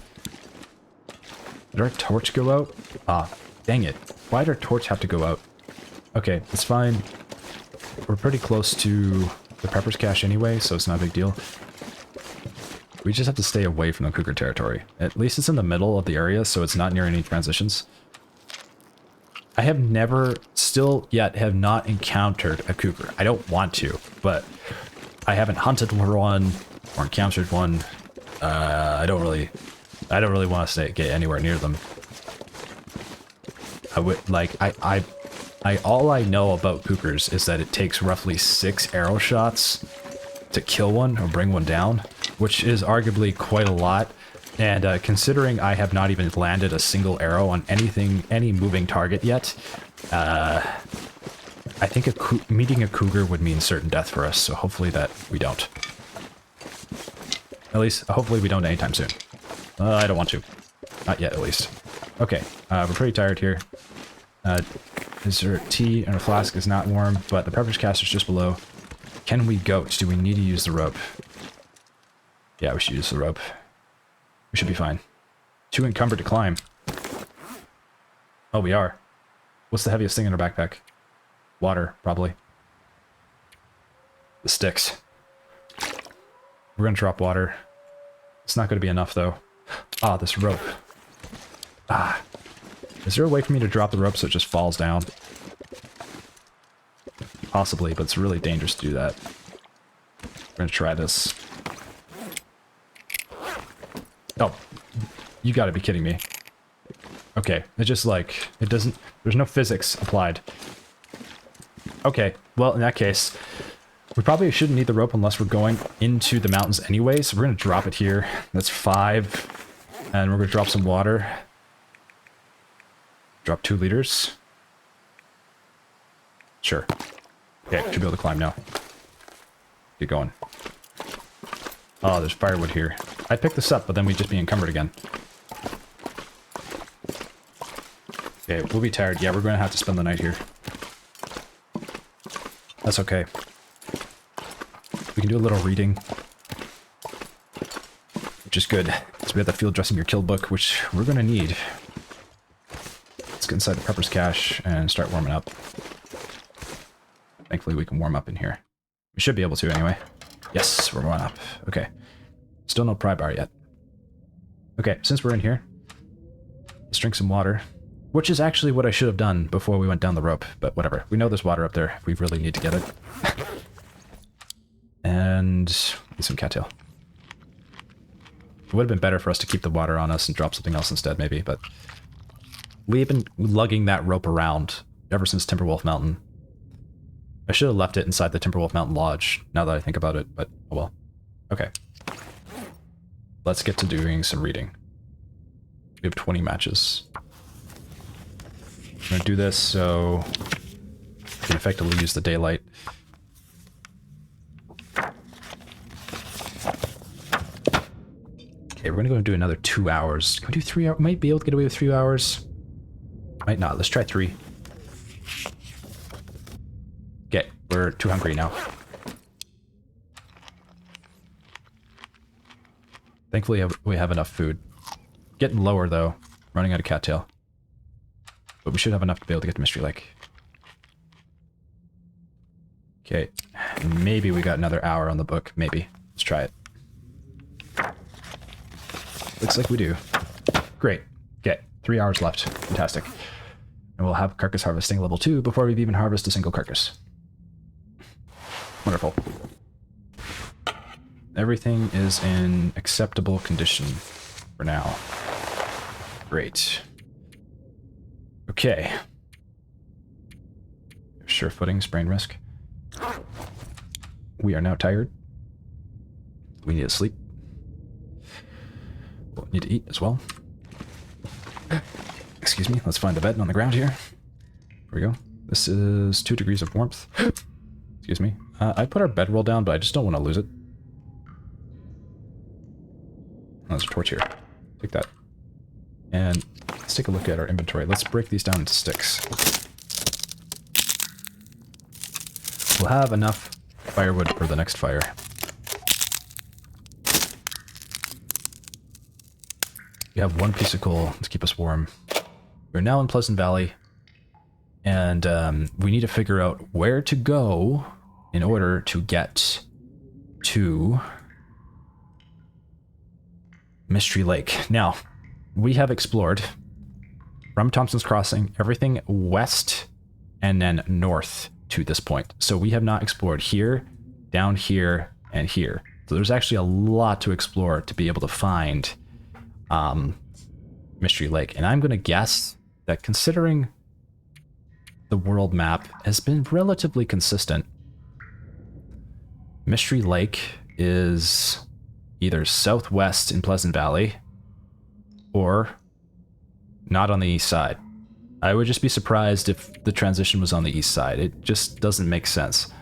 Did our torch go out? Ah, dang it. Why did our torch have to go out? Okay, it's fine. We're pretty close to the Prepper's Cache anyway, so it's not a big deal. We just have to stay away from the cougar territory. At least it's in the middle of the area, so it's not near any transitions. I have never, still yet, have not encountered a cougar. I don't want to, but I haven't hunted one or encountered one. I don't really want to get anywhere near them. I would like all I know about cougars is that it takes roughly 6 arrow shots to kill one or bring one down, which is arguably quite a lot. And considering I have not even landed a single arrow on any moving target yet, I think meeting a cougar would mean certain death for us. So hopefully that we don't. At least, hopefully we don't anytime soon. I don't want to. Not yet, at least. Okay, we're pretty tired here. Is there tea and a flask is not warm, but the Prepper's Cache is just below. Can we goat? Do we need to use the rope? Yeah, we should use the rope. We should be fine. Too encumbered to climb. Oh, we are. What's the heaviest thing in our backpack? Water, probably. The sticks. We're gonna drop water. It's not gonna be enough, though. Ah, this rope. Ah. Is there a way for me to drop the rope so it just falls down? Possibly, but it's really dangerous to do that. We're gonna try this. Oh. You gotta be kidding me. Okay, it just like, it doesn't, there's no physics applied. Okay, well in that case, we probably shouldn't need the rope unless we're going into the mountains anyway, so we're going to drop it here. That's 5. And we're going to drop some water. Drop 2 liters. Sure. Okay, should be able to climb now. Get going. Oh, there's firewood here. I picked this up, but then we'd just be encumbered again. Okay, we'll be tired. Yeah, we're going to have to spend the night here. That's okay. We can do a little reading, which is good. So we have the field dressing your kill book, which we're going to need. Let's get inside the Prepper's Cache and start warming up. Thankfully, we can warm up in here. We should be able to anyway. Yes, we're warming up. Okay. Still no pry bar yet. Okay, since we're in here, let's drink some water, which is actually what I should have done before we went down the rope, but whatever. We know there's water up there if we really need to get it. And get some cattail. It would have been better for us to keep the water on us and drop something else instead, maybe, but we've been lugging that rope around ever since Timberwolf Mountain. I should have left it inside the Timberwolf Mountain Lodge, now that I think about it, but oh well. Okay. Let's get to doing some reading. We have 20 matches. I'm going to do this so we can effectively use the daylight. Okay, we're gonna go and do another 2 hours. Can we do 3 hours? Might be able to get away with 3 hours. Might not. Let's try 3. Okay, we're too hungry now. Thankfully, we have enough food. Getting lower, though. Running out of cattail. But we should have enough to be able to get to Mystery Lake. Okay, maybe we got another hour on the book. Maybe. Let's try it. Looks like we do. Great. Okay, 3 hours left. Fantastic. And we'll have carcass harvesting level 2 before we've even harvested a single carcass. Wonderful. Everything is in acceptable condition for now. Great. Okay. Sure footing, sprain risk. We are now tired. We need to sleep. We'll need to eat as well. Excuse me, let's find the bed on the ground here. Here we go. This is 2 degrees of warmth. Excuse me. I put our bedroll down, but I just don't want to lose it. Oh, there's a torch here. Take that. And let's take a look at our inventory. Let's break these down into sticks. We'll have enough firewood for the next fire. We have 1 piece of coal to keep us warm. We're now in Pleasant Valley, and we need to figure out where to go in order to get to Mystery Lake. Now, we have explored from Thompson's Crossing everything west and then north to this point. So we have not explored here, down here, and here. So there's actually a lot to explore to be able to find Mystery Lake. And I'm going to guess that considering the world map has been relatively consistent, Mystery Lake is either southwest in Pleasant Valley or not on the east side. I would just be surprised if the transition was on the east side. It just doesn't make sense.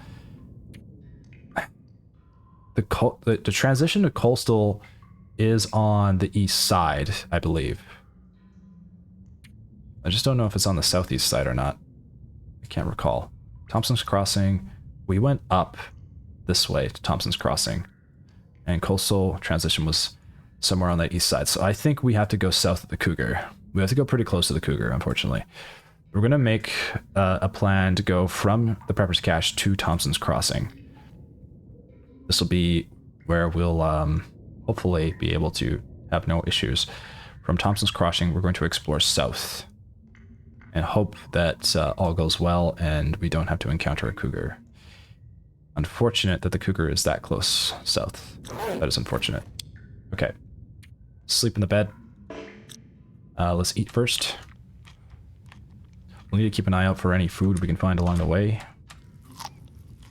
The transition to coastal is on the east side, I believe. I just don't know if it's on the southeast side or not. I can't recall. Thompson's Crossing, we went up this way to Thompson's Crossing, and coastal transition was somewhere on the east side. So I think we have to go south of the Cougar. We have to go pretty close to the Cougar, unfortunately. We're going to make a plan to go from the Prepper's Cache to Thompson's Crossing. This will be where we'll hopefully be able to have no issues. From Thompson's Crossing, we're going to explore south and hope that all goes well and we don't have to encounter a cougar. Unfortunate that the cougar is that close south. That is unfortunate. Okay. Sleep in the bed. Let's eat first. We'll need to keep an eye out for any food we can find along the way.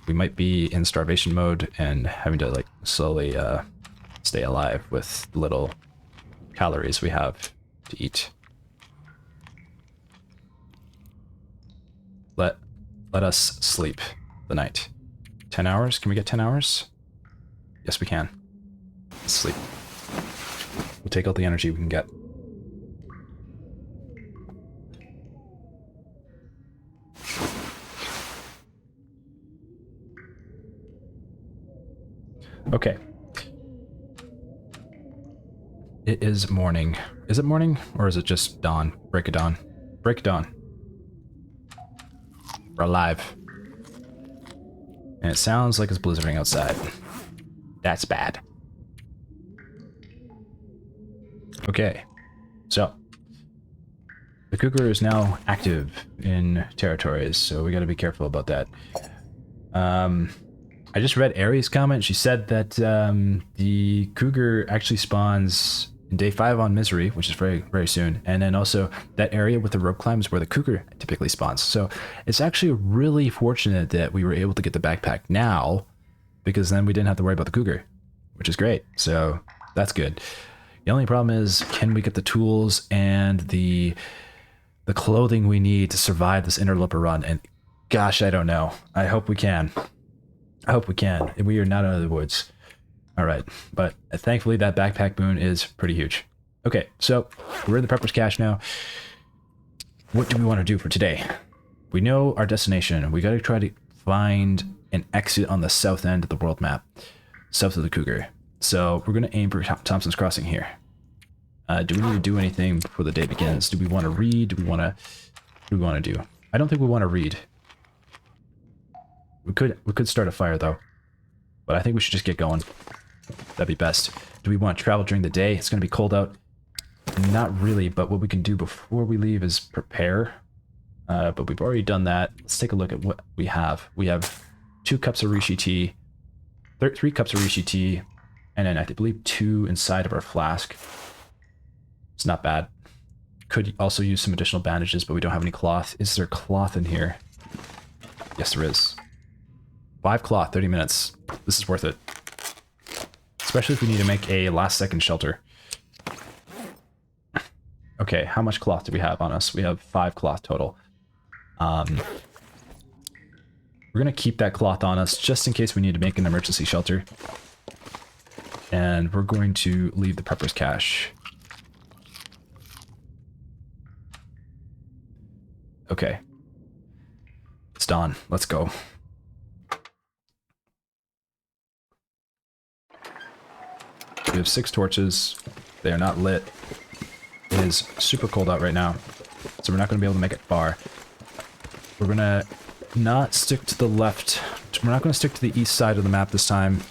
We might be in starvation mode and having to like slowly stay alive with the little calories we have to eat. Let us sleep the night. 10 hours? Can we get 10 hours? Yes, we can. Let's sleep. We'll take all the energy we can get. Okay. It is morning. Is it morning? Or is it just dawn? Break of dawn. Break of dawn. We're alive. And it sounds like it's blizzarding outside. That's bad. Okay. So. The cougar is now active in territories, so we gotta be careful about that. I just read Aries' comment. She said that the cougar actually spawns in day 5 on Misery, which is very, very soon. And then also that area with the rope climb is where the cougar typically spawns. So it's actually really fortunate that we were able to get the backpack now, because then we didn't have to worry about the cougar, which is great. So that's good. The only problem is, can we get the tools and the clothing we need to survive this Interloper run? And gosh, I don't know. I hope we can. I hope we can. We are not out of the woods. All right, but thankfully that backpack boon is pretty huge. Okay, so we're in the Prepper's Cache now. What do we want to do for today? We know our destination. We got to try to find an exit on the south end of the world map, south of the Cougar. So we're going to aim for Thompson's Crossing here. Do we need to do anything before the day begins? Do we want to read? What do we want to do? I don't think we want to read. We could start a fire though, but I think we should just get going. That'd be best. Do we want to travel during the day? It's going to be cold out. Not really, but what we can do before we leave is prepare. But we've already done that. Let's take a look at what we have. We have 2 cups of reishi tea, 3 cups of reishi tea, and then I believe 2 inside of our flask. It's not bad. Could also use some additional bandages, but we don't have any cloth. Is there cloth in here? Yes, there is. 5 cloth, 30 minutes. This is worth it. Especially if we need to make a last-second shelter. Okay, how much cloth do we have on us? We have 5 cloth total. We're going to keep that cloth on us just in case we need to make an emergency shelter. And we're going to leave the prepper's cache. Okay. It's dawn. Let's go. We have 6 torches. They are not lit. It is super cold out right now, so we're not going to be able to make it far. We're going to not stick to the left. We're not going to stick to the east side of the map this time,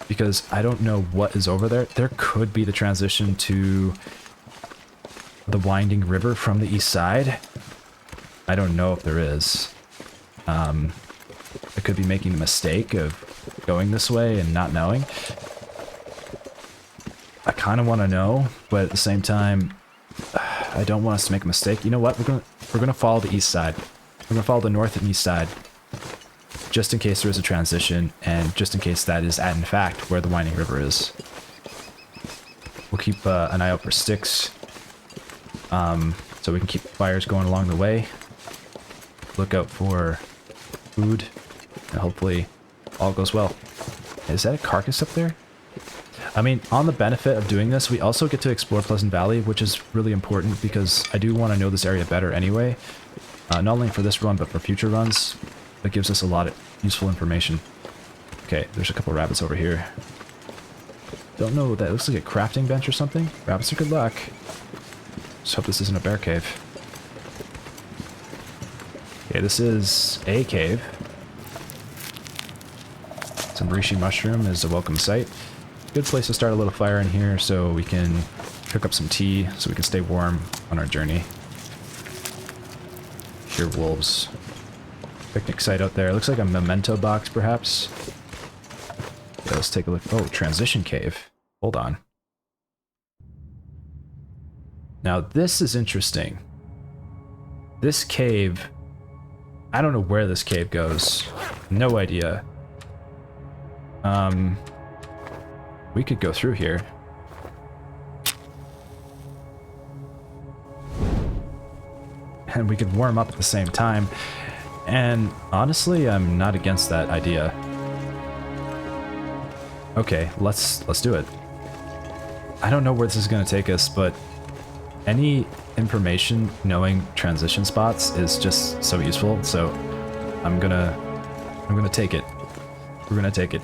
because I don't know what is over there. There could be the transition to the winding river from the east side. I don't know if there is. I could be making the mistake of going this way and not knowing. I kind of want to know, but at the same time, I don't want us to make a mistake. You know what? We're gonna follow the east side. We're gonna follow the north and east side, just in case there is a transition, and just in case that is, in fact, where the winding river is. We'll keep an eye out for sticks, so we can keep fires going along the way. Look out for food, and hopefully all goes well. Is that a carcass up there? I mean, on the benefit of doing this, we also get to explore Pleasant Valley, which is really important because I do want to know this area better anyway. Not only for this run, but for future runs. That gives us a lot of useful information. Okay, there's a couple rabbits over here. Don't know what that looks like. A crafting bench or something? Rabbits are good luck. Just hope this isn't a bear cave. Okay, this is a cave. Some reishi mushroom is a welcome sight. Good place to start a little fire in here so we can cook up some tea so we can stay warm on our journey. Hear wolves. Picnic site out there. Looks like a memento box, perhaps. Yeah, let's take a look. Oh, transition cave. Hold on. Now, this is interesting. This cave... I don't know where this cave goes. No idea. We could go through here. And we could warm up at the same time. And honestly, I'm not against that idea. Okay, let's do it. I don't know where this is going to take us, but any information knowing transition spots is just so useful. So I'm gonna take it. We're gonna take it.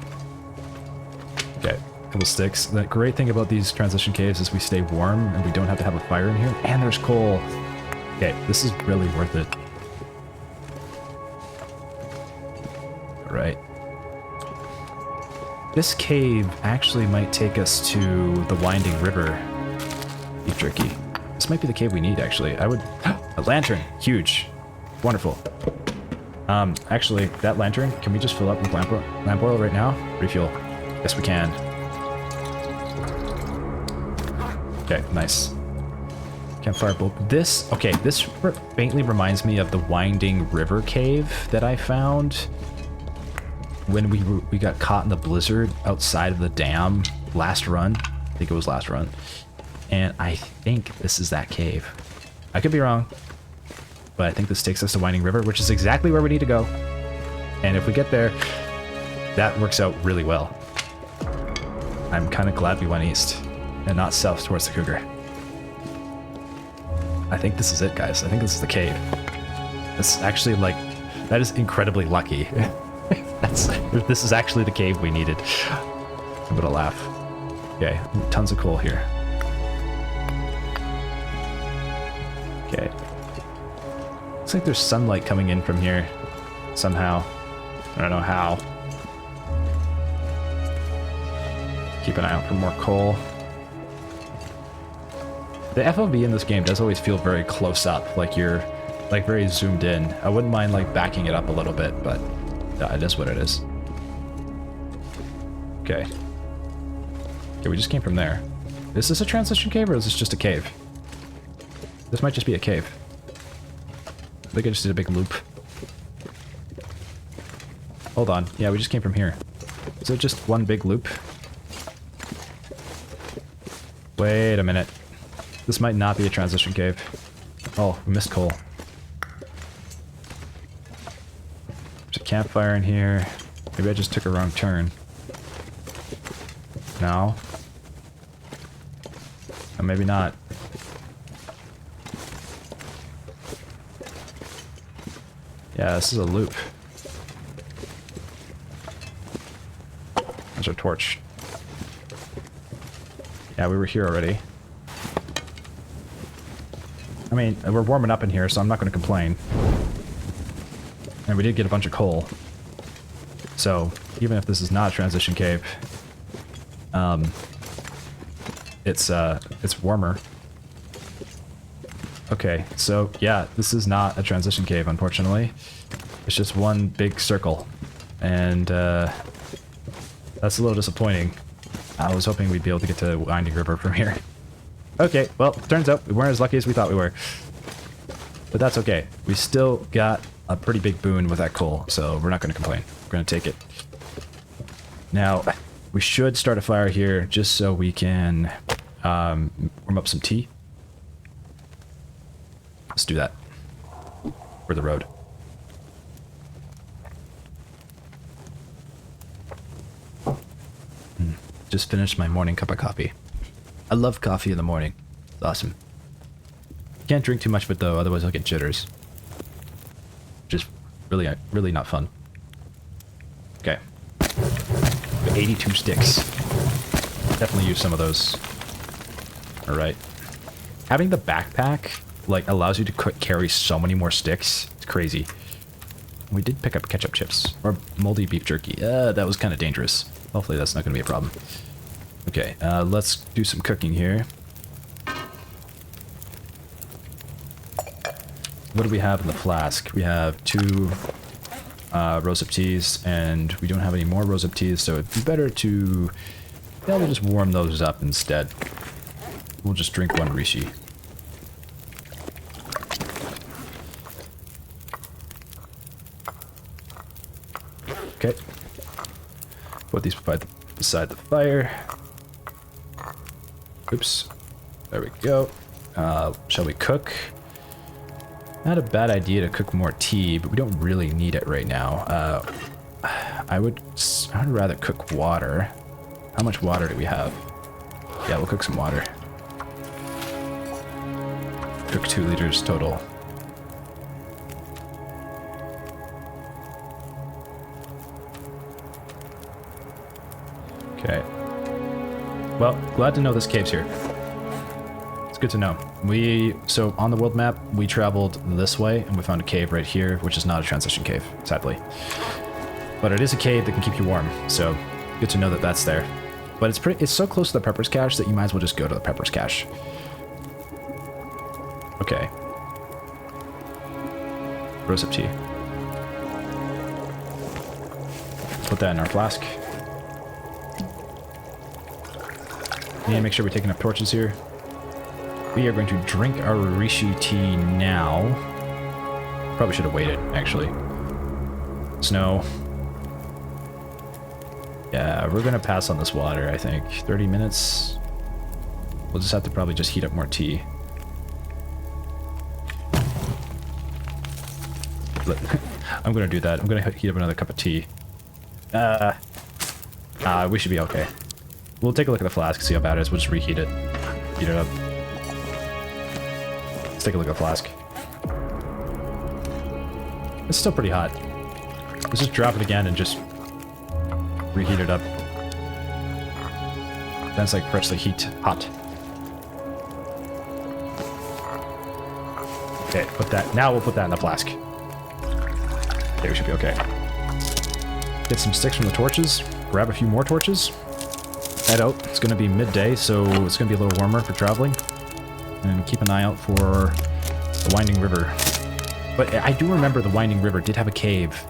Okay. Couple sticks. The great thing about these transition caves is we stay warm and we don't have to have a fire in here. And there's coal. Okay, this is really worth it. Alright. This cave actually might take us to the winding river. Beef jerky. This might be the cave we need, actually. I would... A lantern! Huge. Wonderful. Actually, that lantern, can we just fill up with lamp oil right now? Refuel. Yes, we can. Okay, nice. Campfire bolt. This, okay, this faintly reminds me of the winding river cave that I found when we got caught in the blizzard outside of the dam last run. I think it was last run. And I think this is that cave. I could be wrong, but I think this takes us to Winding River, which is exactly where we need to go. And if we get there, that works out really well. I'm kind of glad we went east and not south towards the cougar. I think this is it, guys. I think this is the cave. It's actually like, that is incredibly lucky. This is actually the cave we needed. I'm gonna laugh. Okay, tons of coal here. Okay. Looks like there's sunlight coming in from here somehow. I don't know how. Keep an eye out for more coal. The FOV in this game does always feel very close up, like you're like very zoomed in. I wouldn't mind like backing it up a little bit, but yeah, it is what it is. Okay. Okay, we just came from there. Is this a transition cave or is this just a cave? This might just be a cave. I think I just did a big loop. Hold on. Yeah, we just came from here. Is it just one big loop? Wait a minute. This might not be a transition cave. Oh, we missed coal. There's a campfire in here. Maybe I just took a wrong turn. No. Or maybe not. Yeah, this is a loop. There's our torch. Yeah, we were here already. I mean, we're warming up in here, so I'm not going to complain. And we did get a bunch of coal. So, even if this is not a transition cave, it's warmer. Okay, so yeah, this is not a transition cave, unfortunately. It's just one big circle. And that's a little disappointing. I was hoping we'd be able to get to Winding River from here. Okay, well, turns out we weren't as lucky as we thought we were. But that's okay. We still got a pretty big boon with that coal, so we're not going to complain. We're going to take it. Now, we should start a fire here just so we can warm up some tea. Let's do that. For the road. Just finished my morning cup of coffee. I love coffee in the morning. It's awesome. Can't drink too much of it though, otherwise I'll get jitters. Just really not fun. Okay. 82 sticks. Definitely use some of those. Alright. Having the backpack, like, allows you to carry so many more sticks. It's crazy. We did pick up ketchup chips. Or moldy beef jerky. That was kind of dangerous. Hopefully that's not going to be a problem. Okay, let's do some cooking here. What do we have in the flask? We have 2 rose-up teas, and we don't have any more rose-up teas, so it'd be better to... Yeah, we'll just warm those up instead. We'll just drink one rishi. Okay. Put these beside the fire. Oops. There we go. Shall we cook? Not a bad idea to cook more tea, but we don't really need it right now. I would rather cook water. How much water do we have? Yeah, we'll cook some water. Cook 2 liters total. Okay. Well, glad to know this cave's here. It's good to know. So on the world map, we traveled this way and we found a cave right here, which is not a transition cave, sadly. But it is a cave that can keep you warm, so good to know that that's there. But it's so close to the Pepper's Cache that you might as well just go to the Pepper's Cache. Okay. Rose-up tea. Put that in our flask. We need to make sure we're taking up torches here. We are going to drink our rishi tea now. Probably should have waited, actually. Snow. Yeah, we're going to pass on this water, I think. 30 minutes. We'll just have to probably just heat up more tea. I'm going to do that. I'm going to heat up another cup of tea. We should be okay. We'll take a look at the flask, see how bad it is. We'll just reheat it. Heat it up. Let's take a look at the flask. It's still pretty hot. Let's just drop it again and just reheat it up. That's like freshly hot. Okay, put that. Now we'll put that in the flask. Okay, we should be okay. Get some sticks from the torches. Grab a few more torches. head out. It's going to be midday, so it's going to be a little warmer for traveling. And keep an eye out for the Winding River. But I do remember the Winding River did have a cave.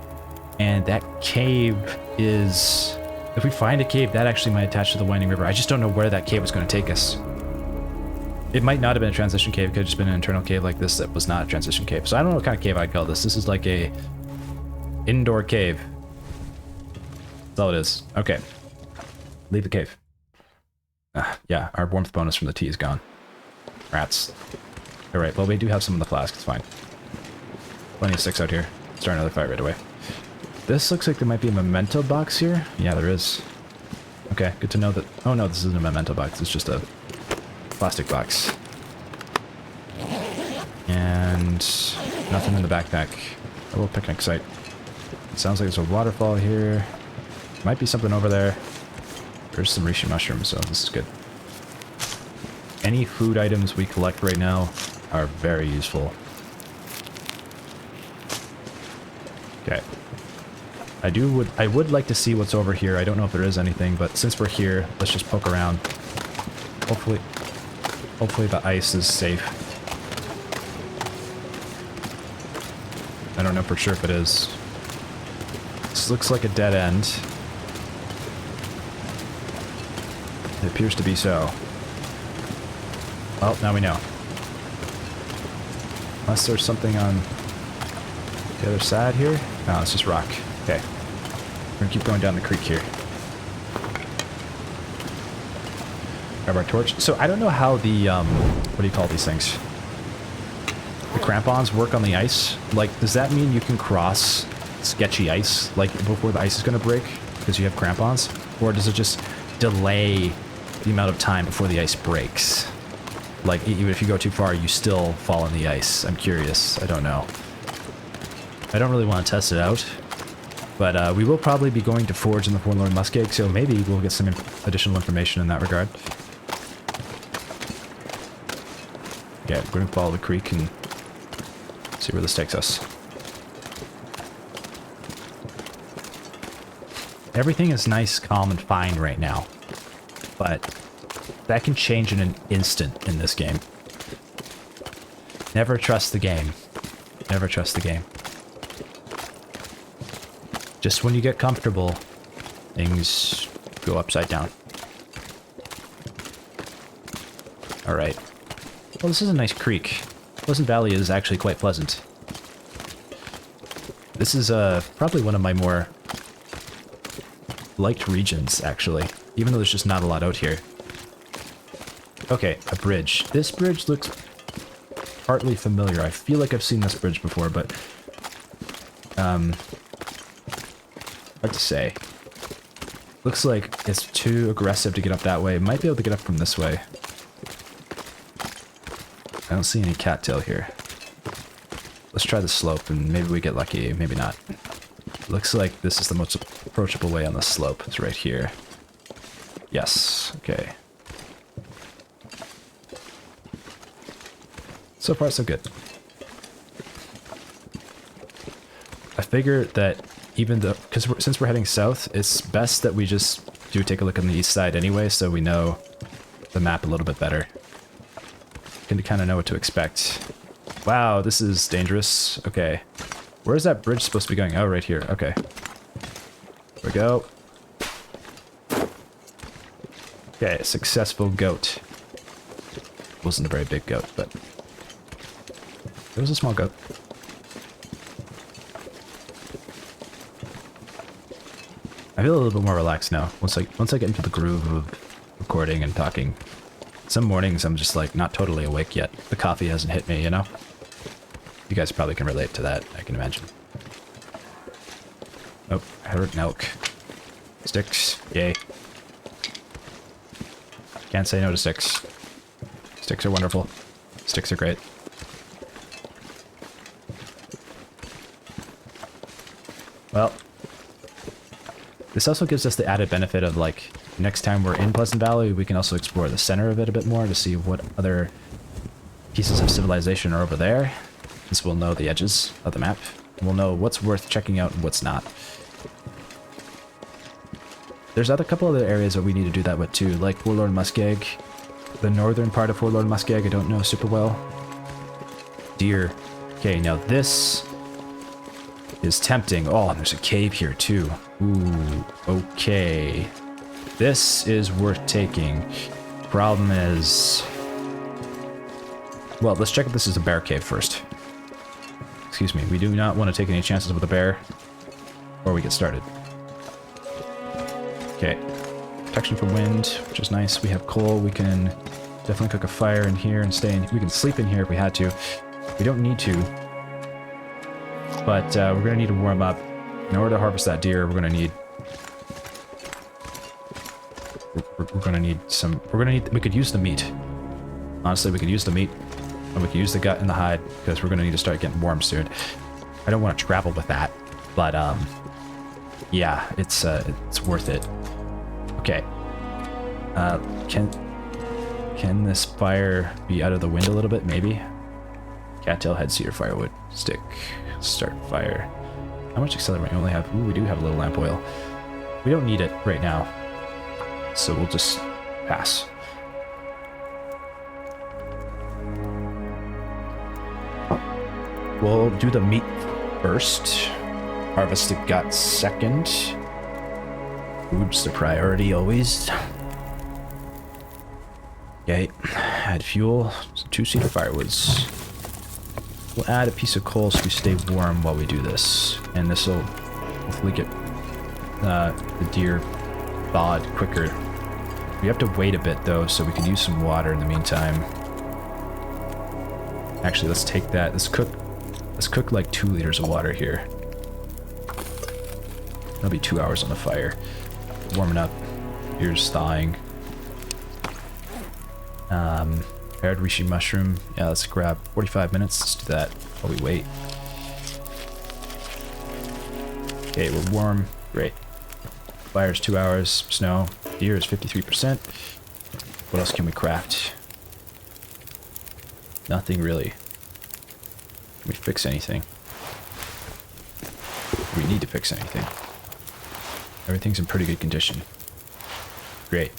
And that cave is... If we find a cave, that actually might attach to the Winding River. I just don't know where that cave was going to take us. It might not have been a transition cave. It could have just been an internal cave like this that was not a transition cave. So I don't know what kind of cave I'd call this. This is like a indoor cave. That's all it is. Okay. Leave the cave. Yeah, our warmth bonus from the tea is gone. Rats. Alright, well we do have some in the flask. It's fine. Plenty of sticks out here. Start another fight right away. This looks like there might be a memento box here. Yeah, there is. Okay, good to know that... Oh no, this isn't a memento box. It's just a plastic box. And nothing in the backpack. A little picnic site. It sounds like there's a waterfall here. Might be something over there. There's some reishi mushrooms, so this is good. Any food items we collect right now are very useful. Okay. I would like to see what's over here. I don't know if there is anything, but since we're here, let's just poke around. Hopefully the ice is safe. I don't know for sure if it is. This looks like a dead end. It appears to be so. Well, now we know. Unless there's something on the other side here. No, it's just rock. Okay. We're gonna keep going down the creek here. Grab our torch. So I don't know how the, what do you call these things? The crampons work on the ice. Like, does that mean you can cross sketchy ice, like, before the ice is gonna break? Because you have crampons? Or does it just delay the amount of time before the ice breaks? Like, even if you go too far, you still fall in the ice. I'm curious. I don't know. I don't really want to test it out. But we will probably be going to Forge in the Forlorn Muskeg, so maybe we'll get some additional information in that regard. Yeah, we're going to follow the creek and see where this takes us. Everything is nice, calm, and fine right now. But that can change in an instant in this game. Never trust the game. Never trust the game. Just when you get comfortable, things go upside down. Alright. Well, this is a nice creek. Pleasant Valley is actually quite pleasant. This is probably one of my more liked regions, actually. Even though there's just not a lot out here. Okay, a bridge. This bridge looks partly familiar. I feel like I've seen this bridge before, but... hard to say. Looks like it's too aggressive to get up that way. Might be able to get up from this way. I don't see any cattail here. Let's try the slope and maybe we get lucky, maybe not. Looks like this is the most approachable way on the slope. It's right here. Yes, okay. So far so good. I figure that even though, because since we're heading south, it's best that we just do take a look on the east side anyway, so we know the map a little bit better. Can kind of know what to expect. Wow, this is dangerous. Okay. Where's that bridge supposed to be going? Oh, right here. Okay. Here we go. Okay, successful goat. Wasn't a very big goat, but it was a small goat. I feel a little bit more relaxed now. Once I get into the groove of recording and talking. Some mornings I'm just like not totally awake yet. The coffee hasn't hit me, you know? You guys probably can relate to that, I can imagine. Oh, I heard milk. Sticks, yay. Can't say no to sticks. Sticks are wonderful. Sticks are great. Well, this also gives us the added benefit of, like, next time we're in Pleasant Valley, we can also explore the center of it a bit more to see what other pieces of civilization are over there. Since we'll know the edges of the map. We'll know what's worth checking out and what's not. There's a couple other areas that we need to do that with too, like Forlorn Muskeg. The northern part of Forlorn Muskeg I don't know super well. Deer. Okay, now this is tempting. Oh, and there's a cave here too. Ooh, okay. This is worth taking. Problem is... Well, let's check if this is a bear cave first. Excuse me, we do not want to take any chances with a bear before we get started. Okay. Protection from wind, which is nice. We have coal. We can definitely cook a fire in here and stay in. We can sleep in here if we had to. We don't need to. But we're going to need to warm up. In order to harvest that deer, we're going to need... We're going to need some... We could use the meat. Honestly, we could use the meat. And we could use the gut and the hide, because we're going to need to start getting warm soon. I don't want to travel with that. But, yeah, it's worth it. Okay. Can this fire be out of the wind a little bit? Maybe. Cattail head, cedar, firewood, stick, start fire. How much accelerant? We only have... Ooh, we do have a little lamp oil. We don't need it right now, so we'll just pass. We'll do the meat first. Harvest the gut second. Food's the priority always. Okay, add fuel, 2 cedar firewoods. We'll add a piece of coal so we stay warm while we do this. And this will hopefully get the deer thawed quicker. We have to wait a bit though, so we can use some water in the meantime. Actually, let's take that. Let's cook like 2 liters of water here. That'll be 2 hours on the fire. Warming up. Here's thawing. Prepared reishi mushroom. Yeah, let's grab 45 minutes. Let's do that while we wait. Okay, we're warm. Great. Fire's 2 hours. Snow. Deer is 53%. What else can we craft? Nothing really. Can we fix anything? Do we need to fix anything? Everything's in pretty good condition. Great.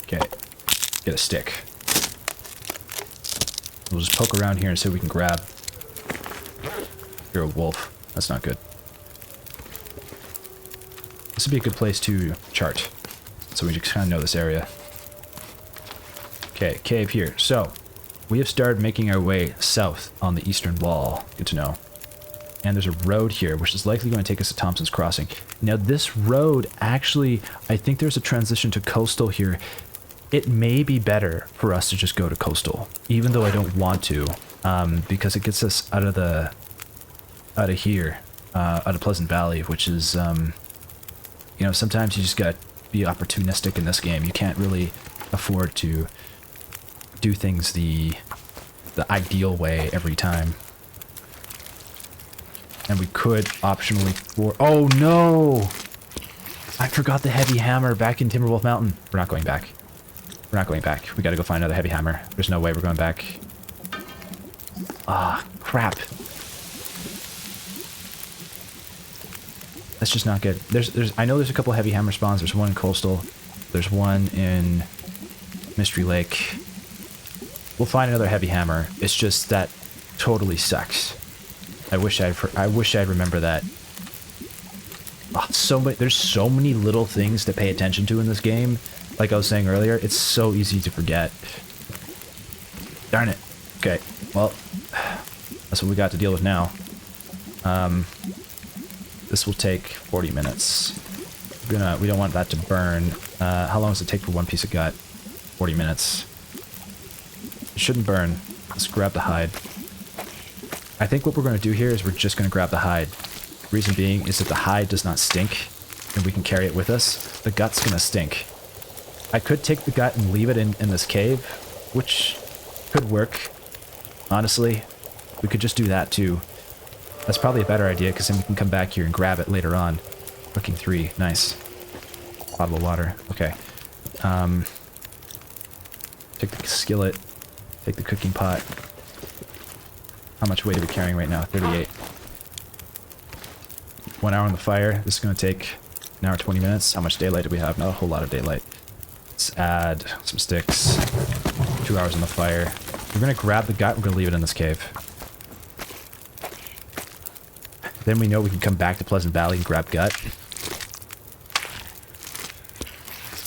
Okay. Get a stick. We'll just poke around here and see if we can grab... You're a wolf. That's not good. This would be a good place to chart, so we just kind of know this area. Okay, cave here. So, we have started making our way south on the eastern wall. Good to know. And there's a road here, which is likely going to take us to Thompson's Crossing. Now, this road, actually, I think there's a transition to coastal here. It may be better for us to just go to coastal, even though I don't want to, because it gets us out of here, out of Pleasant Valley, which is, you know, sometimes you just got to be opportunistic in this game. You can't really afford to do things the ideal way every time. And we could optionally oh no! I forgot the heavy hammer back in Timberwolf Mountain. We're not going back. We're not going back. We gotta go find another heavy hammer. There's no way we're going back. Ah, crap. That's just not good. I know there's a couple heavy hammer spawns. There's one in Coastal. There's one in Mystery Lake. We'll find another heavy hammer. It's just that totally sucks. I wish I'd remember that. Oh, there's so many little things to pay attention to in this game. Like I was saying earlier, it's so easy to forget. Darn it. Okay, well, that's what we got to deal with now. This will take 40 minutes. We don't want that to burn. How long does it take for one piece of gut? 40 minutes. It shouldn't burn. Let's grab the hide. I think what we're going to do here is we're just going to grab the hide. Reason being is that the hide does not stink, and we can carry it with us. The gut's going to stink. I could take the gut and leave it in this cave, which could work. Honestly, we could just do that too. That's probably a better idea, because then we can come back here and grab it later on. Cooking 3, nice. Bottle of water, okay. Take the skillet, take the cooking pot. How much weight are we carrying right now? 38. 1 hour on the fire. This is going to take An hour, 20 minutes. How much daylight do we have? Not a whole lot of daylight. Let's add some sticks. 2 hours in the fire. We're gonna grab the gut. We're gonna leave it in this cave. Then we know we can come back to Pleasant Valley and grab gut.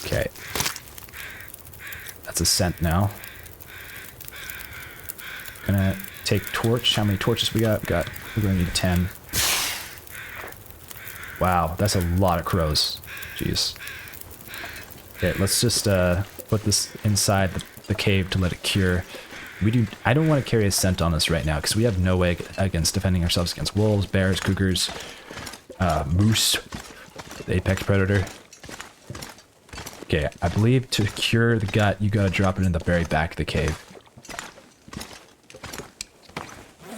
Okay. That's a scent now. Gonna take torch. How many torches we got? We're gonna need 10. Wow, that's a lot of crows. Jeez. Okay, let's just put this inside the cave to let it cure. I don't want to carry a scent on us right now because we have no way against defending ourselves against wolves, bears, cougars, moose, the apex predator. Okay, I believe to cure the gut, you gotta drop it in the very back of the cave.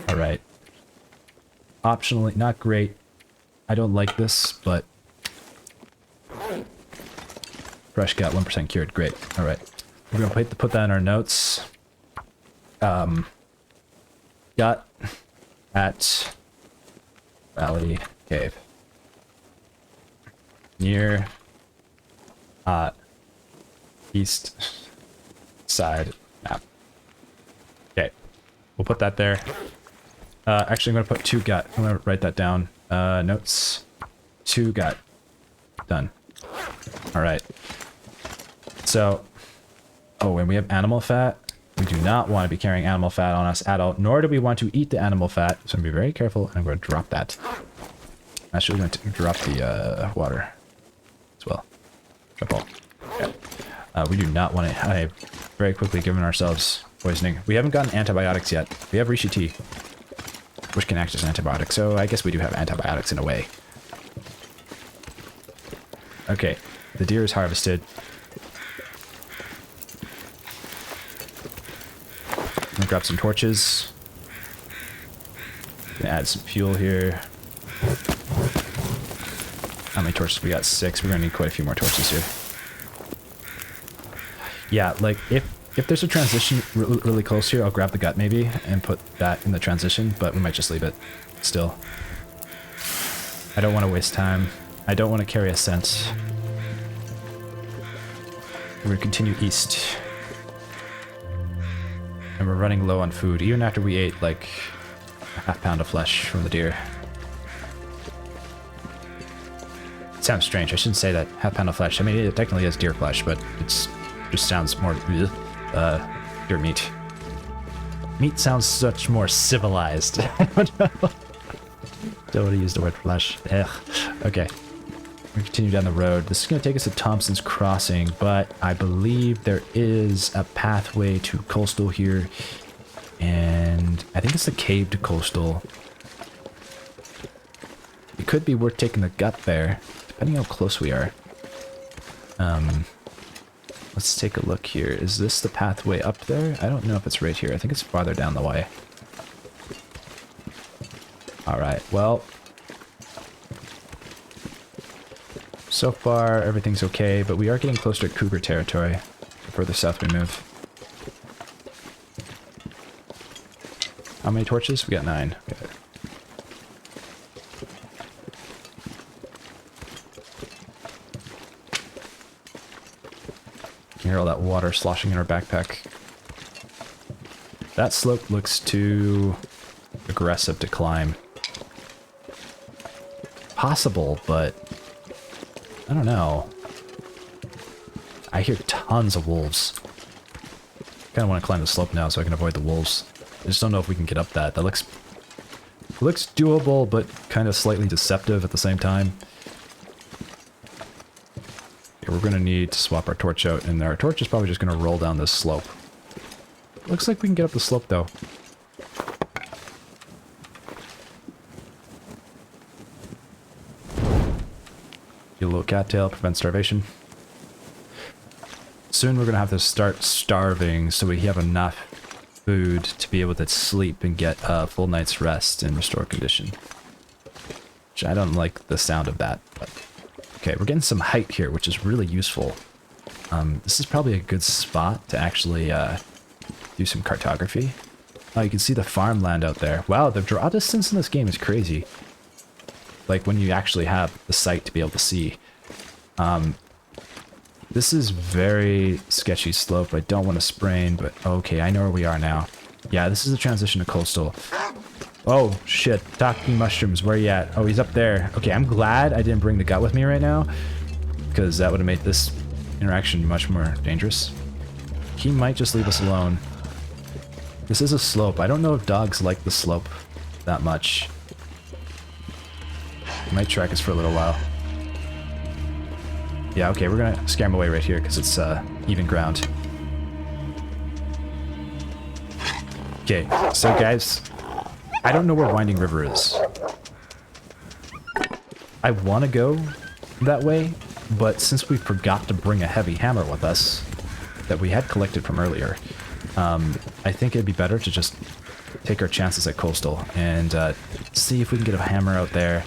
Alright. Optionally, not great. I don't like this, but... Fresh gut, 1% cured. Great. Alright. We're gonna put that in our notes. Gut at Valley Cave. Near east side map. Okay. We'll put that there. Actually, I'm going to put 2 gut. I'm going to write that down. Notes. 2 gut. Done. Alright. So, oh, and we have animal fat. We do not want to be carrying animal fat on us at all, nor do we want to eat the animal fat. So I'm going to be very careful, and I'm going to drop that. Actually, we're going to drop the water as well. Drop all. Okay. We do not want to... I have very quickly given ourselves poisoning. We haven't gotten antibiotics yet. We have reishi tea, which can act as an antibiotic, so I guess we do have antibiotics in a way. Okay, the deer is harvested. I'm gonna grab some torches. Gonna add some fuel here. How many torches? We got 6. We're gonna need quite a few more torches here. Yeah, like if there's a transition really close here, I'll grab the gut maybe and put that in the transition, but we might just leave it still. I don't want to waste time. I don't want to carry a scent. We're going to continue east. And we're running low on food, even after we ate like a half pound of flesh from the deer. It sounds strange. I shouldn't say that. Half pound of flesh. I mean, it technically is deer flesh, but it's just sounds more deer meat. Meat sounds such more civilized. I don't know. Don't want to use the word flesh. Ugh. Okay. We continue down the road. This is going to take us to Thompson's Crossing, but I believe there is a pathway to Coastal here, and I think it's the cave to Coastal. It could be worth taking the gut there, depending how close we are. Let's take a look here. Is this the pathway up there? I don't know if it's right here. I think it's farther down the way. Alright, well... So far, everything's okay, but we are getting closer to cougar territory the further south we move. How many torches? We got 9. Okay. You can hear all that water sloshing in our backpack. That slope looks too aggressive to climb. Possible, but I don't know. I hear tons of wolves. Kind of want to climb the slope now so I can avoid the wolves. I just don't know if we can get up that. That looks doable, but kind of slightly deceptive at the same time. Okay, we're going to need to swap our torch out, and our torch is probably just going to roll down this slope. Looks like we can get up the slope, though. Get a little cattail, prevent starvation. Soon we're going to have to start starving so we have enough food to be able to sleep and get a full night's rest and restore condition. Which I don't like the sound of that, but... Okay, we're getting some height here, which is really useful. This is probably a good spot to actually do some cartography. Oh, you can see the farmland out there. Wow, the draw distance in this game is crazy. Like when you actually have the sight to be able to see. This is very sketchy slope. I don't want to sprain, but okay, I know where we are now. Yeah, this is the transition to coastal. Oh, shit. Talking mushrooms, where you at? Oh, he's up there. Okay, I'm glad I didn't bring the gut with me right now, because that would have made this interaction much more dangerous. He might just leave us alone. This is a slope. I don't know if dogs like the slope that much. He might track us for a little while. Yeah, okay, we're gonna scare him away right here because it's even ground. Okay, so guys, I don't know where Winding River is. I want to go that way, but since we forgot to bring a heavy hammer with us that we had collected from earlier, I think it'd be better to just take our chances at coastal and see if we can get a hammer out there,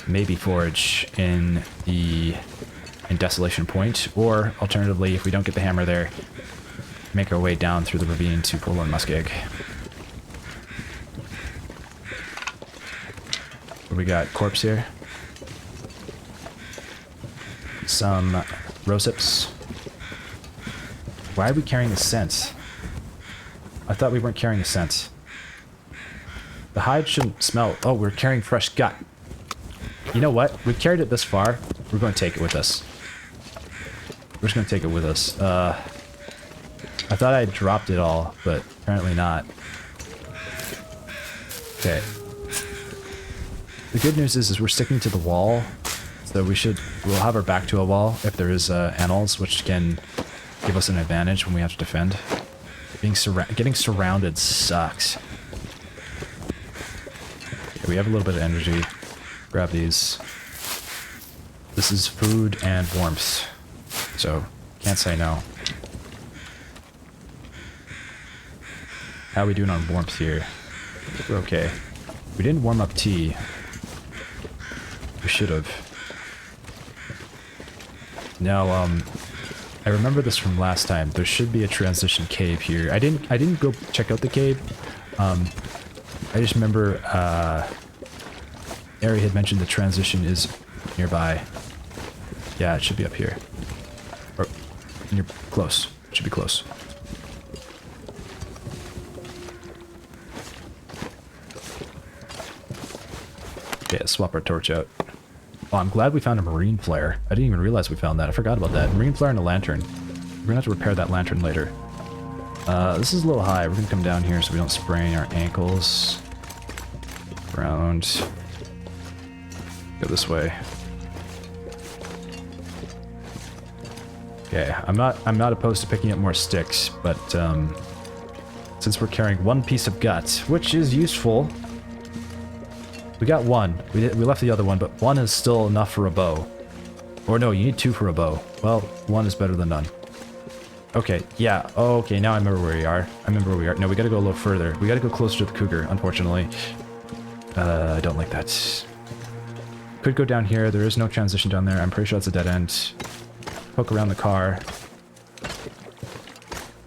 maybe forage in Desolation Point, or alternatively, if we don't get the hammer there, make our way down through the ravine to Forlorn Muskeg. What do we got? Corpse here. Some rosips. Why are we carrying a scent? I thought we weren't carrying a scent. The hide shouldn't smell. Oh, we're carrying fresh gut. You know what? We've carried it this far. We're going to take it with us. We're just going to take it with us. I thought I dropped it all, but apparently not. Okay. The good news is we're sticking to the wall, so we'll have our back to a wall if there is animals, which can give us an advantage when we have to defend. Getting surrounded sucks. Okay, we have a little bit of energy. Grab these. This is food and warmth, so can't say no. How are we doing on warmth here? We're okay. We didn't warm up tea. We should have. Now, I remember this from last time. There should be a transition cave here. I didn't go check out the cave. I just remember Ari had mentioned the transition is nearby. Yeah, it should be up here. Or you're close. It should be close. Okay, let's swap our torch out. Oh, I'm glad we found a marine flare. I didn't even realize we found that. I forgot about that. Marine flare and a lantern. We're gonna have to repair that lantern later. This is a little high. We're gonna come down here so we don't sprain our ankles. Around. Go this way. Okay, I'm not opposed to picking up more sticks, but since we're carrying one piece of gut, which is useful. We got one. We left the other one, but one is still enough for a bow. Or no, you need two for a bow. Well, one is better than none. Okay, yeah. Okay, now I remember where we are. I remember where we are. No, we gotta go a little further. We gotta go closer to the cougar, unfortunately. I don't like that. Could go down here. There is no transition down there. I'm pretty sure that's a dead end. Poke around the car.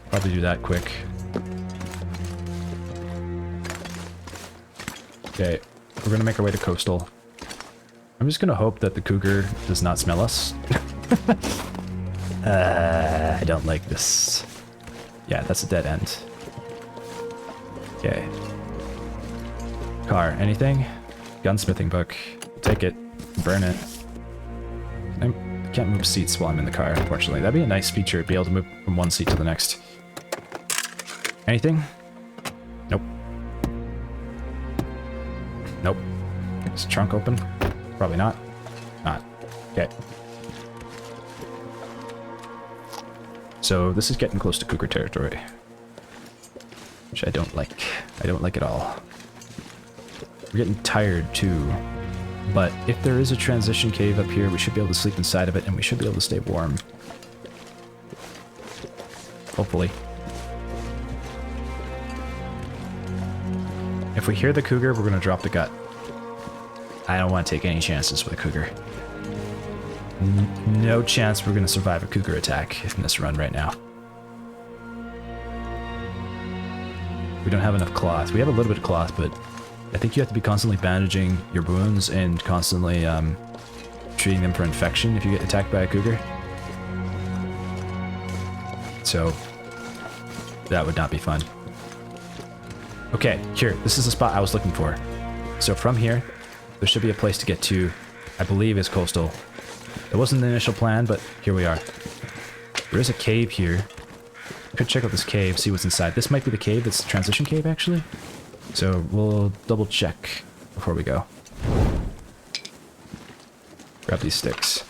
Probably do that quick. Okay. We're gonna make our way to coastal. I'm just gonna hope that the cougar does not smell us. I don't like this. Yeah, that's a dead end. Okay. Car, anything? Gunsmithing book. Take it. Burn it. I can't move seats while I'm in the car, unfortunately. That'd be a nice feature, be able to move from one seat to the next. Anything? Nope. Nope. Is the trunk open? Probably not. Not. Okay. So this is getting close to cougar territory. Which I don't like. I don't like at all. We're getting tired too. But if there is a transition cave up here, we should be able to sleep inside of it and we should be able to stay warm. Hopefully. If we hear the cougar, we're going to drop the gut. I don't want to take any chances with a cougar. No chance we're going to survive a cougar attack in this run right now. We don't have enough cloth. We have a little bit of cloth, but I think you have to be constantly bandaging your wounds and constantly treating them for infection if you get attacked by a cougar. So that would not be fun. Okay, here, this is the spot I was looking for. So from here, there should be a place to get to, I believe is coastal. It wasn't the initial plan, but here we are. There is a cave here. Could check out this cave, see what's inside. This might be the cave, it's the transition cave actually. So we'll double check before we go. Grab these sticks.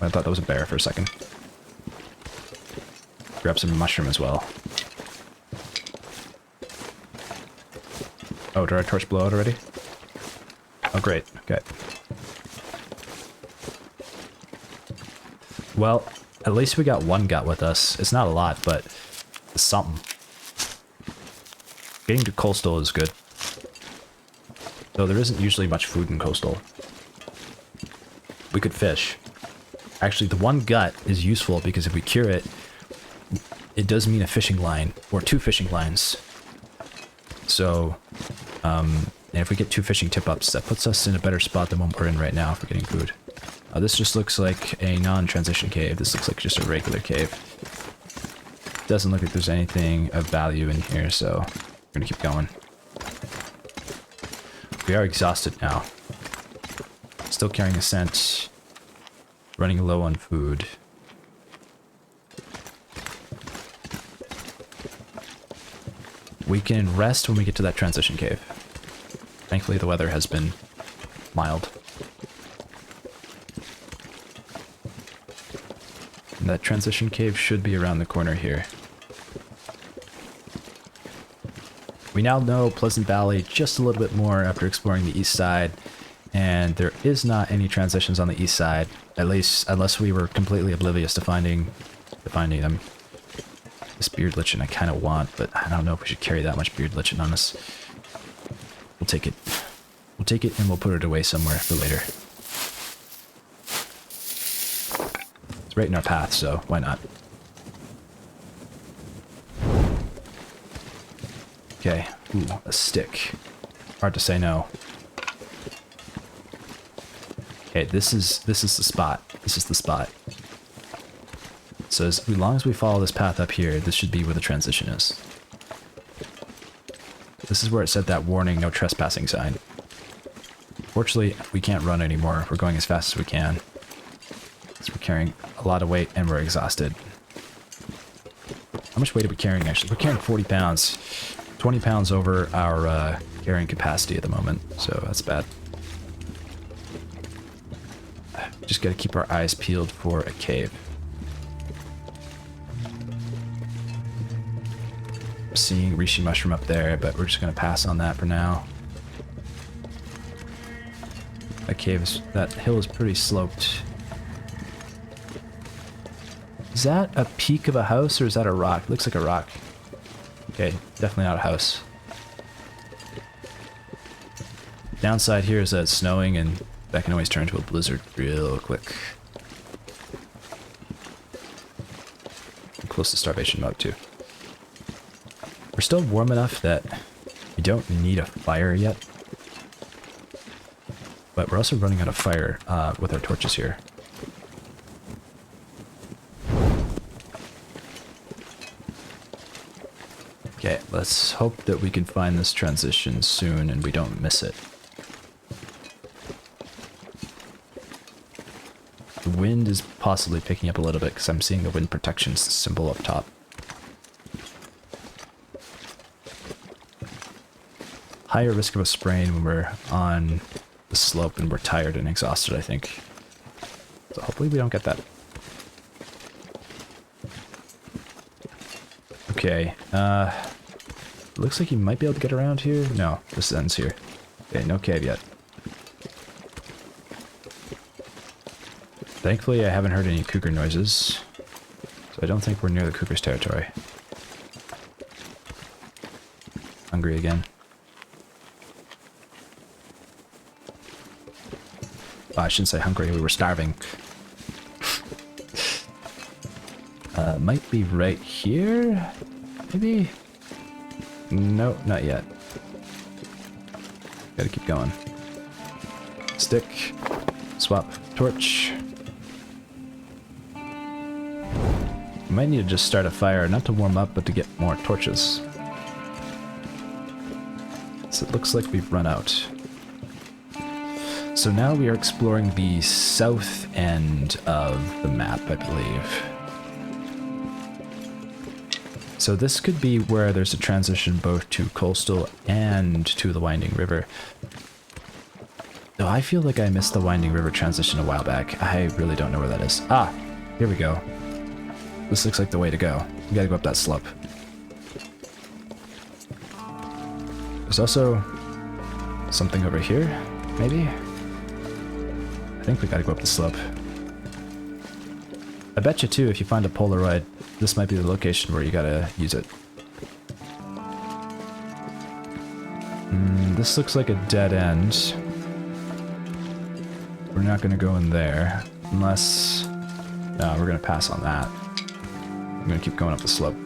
I thought that was a bear for a second. Grab some mushroom as well. Oh, did our torch blow out already? Oh, great. Okay. Well, at least we got one gut with us. It's not a lot, but it's something. Getting to coastal is good. Though there isn't usually much food in coastal. We could fish. Actually, the one gut is useful because if we cure it, it does mean a fishing line, or 2 fishing lines. So, and if we get 2 fishing tip-ups, that puts us in a better spot than what we're in right now for getting food. This just looks like a non-transition cave. This looks like just a regular cave. Doesn't look like there's anything of value in here, so we're gonna keep going. We are exhausted now. Still carrying a scent. Running low on food. We can rest when we get to that transition cave. Thankfully the weather has been mild. And that transition cave should be around the corner here. We now know Pleasant Valley just a little bit more after exploring the east side, and there is not any transitions on the east side, at least unless we were completely oblivious to finding them. This beard lichen I kind of want, but I don't know if we should carry that much beard lichen on us. We'll take it. We'll take it and we'll put it away somewhere for later. It's right in our path, so why not? Okay. Ooh, a stick. Hard to say no. Okay, this is the spot. This is the spot. So as long as we follow this path up here, this should be where the transition is. This is where it said that warning, no trespassing sign. Fortunately, we can't run anymore. We're going as fast as we can. So we're carrying a lot of weight and we're exhausted. How much weight are we carrying actually? We're carrying 40 pounds. 20 pounds over our carrying capacity at the moment, so that's bad. Just gotta keep our eyes peeled for a cave. I'm seeing reishi mushroom up there, but we're just gonna pass on that for now. That hill is pretty sloped. Is that a peak of a house or is that a rock? It looks like a rock. Okay, definitely not a house. Downside here is that it's snowing and that can always turn into a blizzard real quick. I'm close to starvation mode too. We're still warm enough that we don't need a fire yet. But we're also running out of fire with our torches here. Okay, let's hope that we can find this transition soon and we don't miss it. The wind is possibly picking up a little bit because I'm seeing the wind protection symbol up top. Higher risk of a sprain when we're on the slope and we're tired and exhausted, I think. So hopefully we don't get that. Okay, looks like you might be able to get around here. No, this ends here. Okay, no cave yet. Thankfully, I haven't heard any cougar noises, so I don't think we're near the cougar's territory. Hungry again. Oh, I shouldn't say hungry, we were starving. Might be right here? Maybe? No, not yet. Gotta keep going. Stick. Swap. torch. Might need to just start a fire, not to warm up, but to get more torches. So it looks like we've run out. So now we are exploring the south end of the map, I believe. So this could be where there's a transition both to coastal and to the Winding River. Though I feel like I missed the Winding River transition a while back. I really don't know where that is. Ah, here we go. This looks like the way to go. We gotta go up that slope. There's also something over here, maybe? I think we gotta go up the slope. I bet you too, if you find a Polaroid, this might be the location where you gotta use it. This looks like a dead end. We're not gonna go in there, unless... No, we're gonna pass on that. I'm gonna keep going up the slope.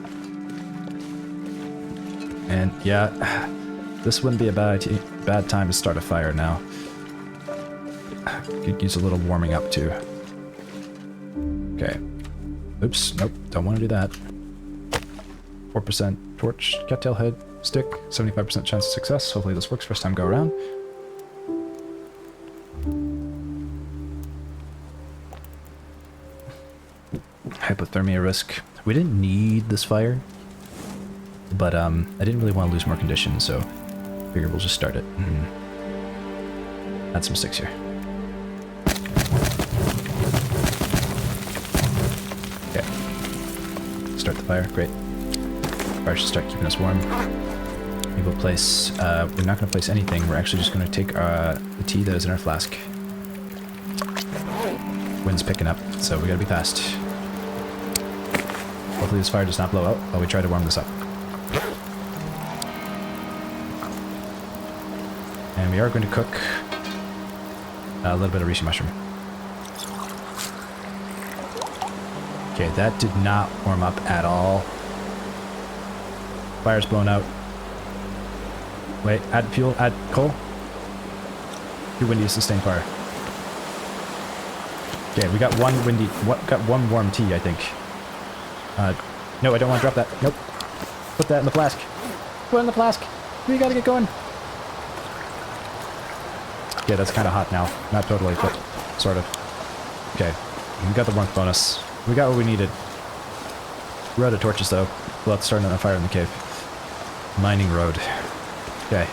And yeah, this wouldn't be a bad time to start a fire now. Could use a little warming up too. Okay. Oops, nope, don't want to do that. 4% torch, cattail head, stick, 75% chance of success. Hopefully this works first time go around. Hypothermia risk. We didn't need this fire, but I didn't really want to lose more condition, so I figured we'll just start it. Add some sticks here. Okay. Start the fire. Great. Fire should start keeping us warm. We will place... we're not going to place anything. We're actually just going to take the tea that is in our flask. Wind's picking up, so we gotta be fast. Hopefully this fire does not blow out while we try to warm this up. And we are going to cook a little bit of reishi mushroom. Okay, that did not warm up at all. Fire's blown out. Wait, add fuel, add coal. Too windy to sustain fire. Okay, we got one warm tea, I think. No, I don't want to drop that. Nope. Put that in the flask. Put it in the flask. We gotta get going. Yeah, that's kind of hot now. Not totally, but sort of. Okay, we got the warmth bonus. We got what we needed. We're out of torches, though. We'll have to start another fire in the cave. Mining road. Okay.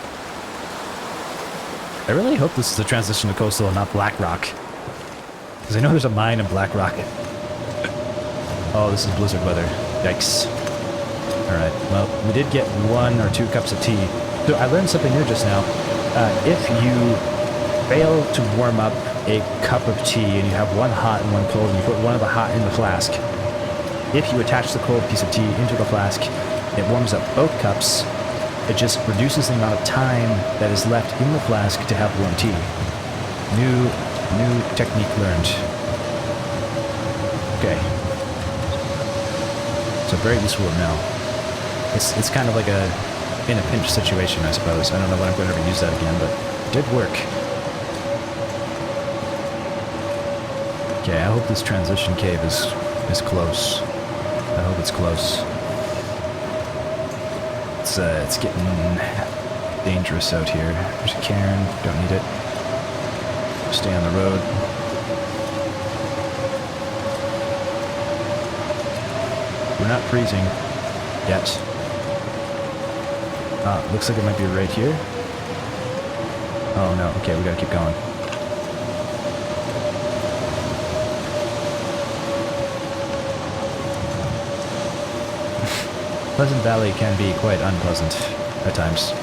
I really hope this is a transition to coastal and not Black Rock. Because I know there's a mine in Black Rock. Oh, this is blizzard weather. Yikes. Alright, well, we did get 1 or 2 cups of tea. So I learned something new just now. If you fail to warm up a cup of tea and you have one hot and one cold and you put one of the hot in the flask, if you attach the cold piece of tea into the flask, it warms up both cups. It just reduces the amount of time that is left in the flask to have warm tea. New technique learned. Okay. So very useful to know. It's kind of like a in a pinch situation, I suppose. I don't know when I'm going to ever use that again, but it did work. Okay, I hope this transition cave is close. I hope it's close. It's getting dangerous out here. There's a cairn, don't need it. Stay on the road. We're not freezing yet. Looks like it might be right here. Oh no, okay, we gotta keep going. Pleasant Valley can be quite unpleasant at times.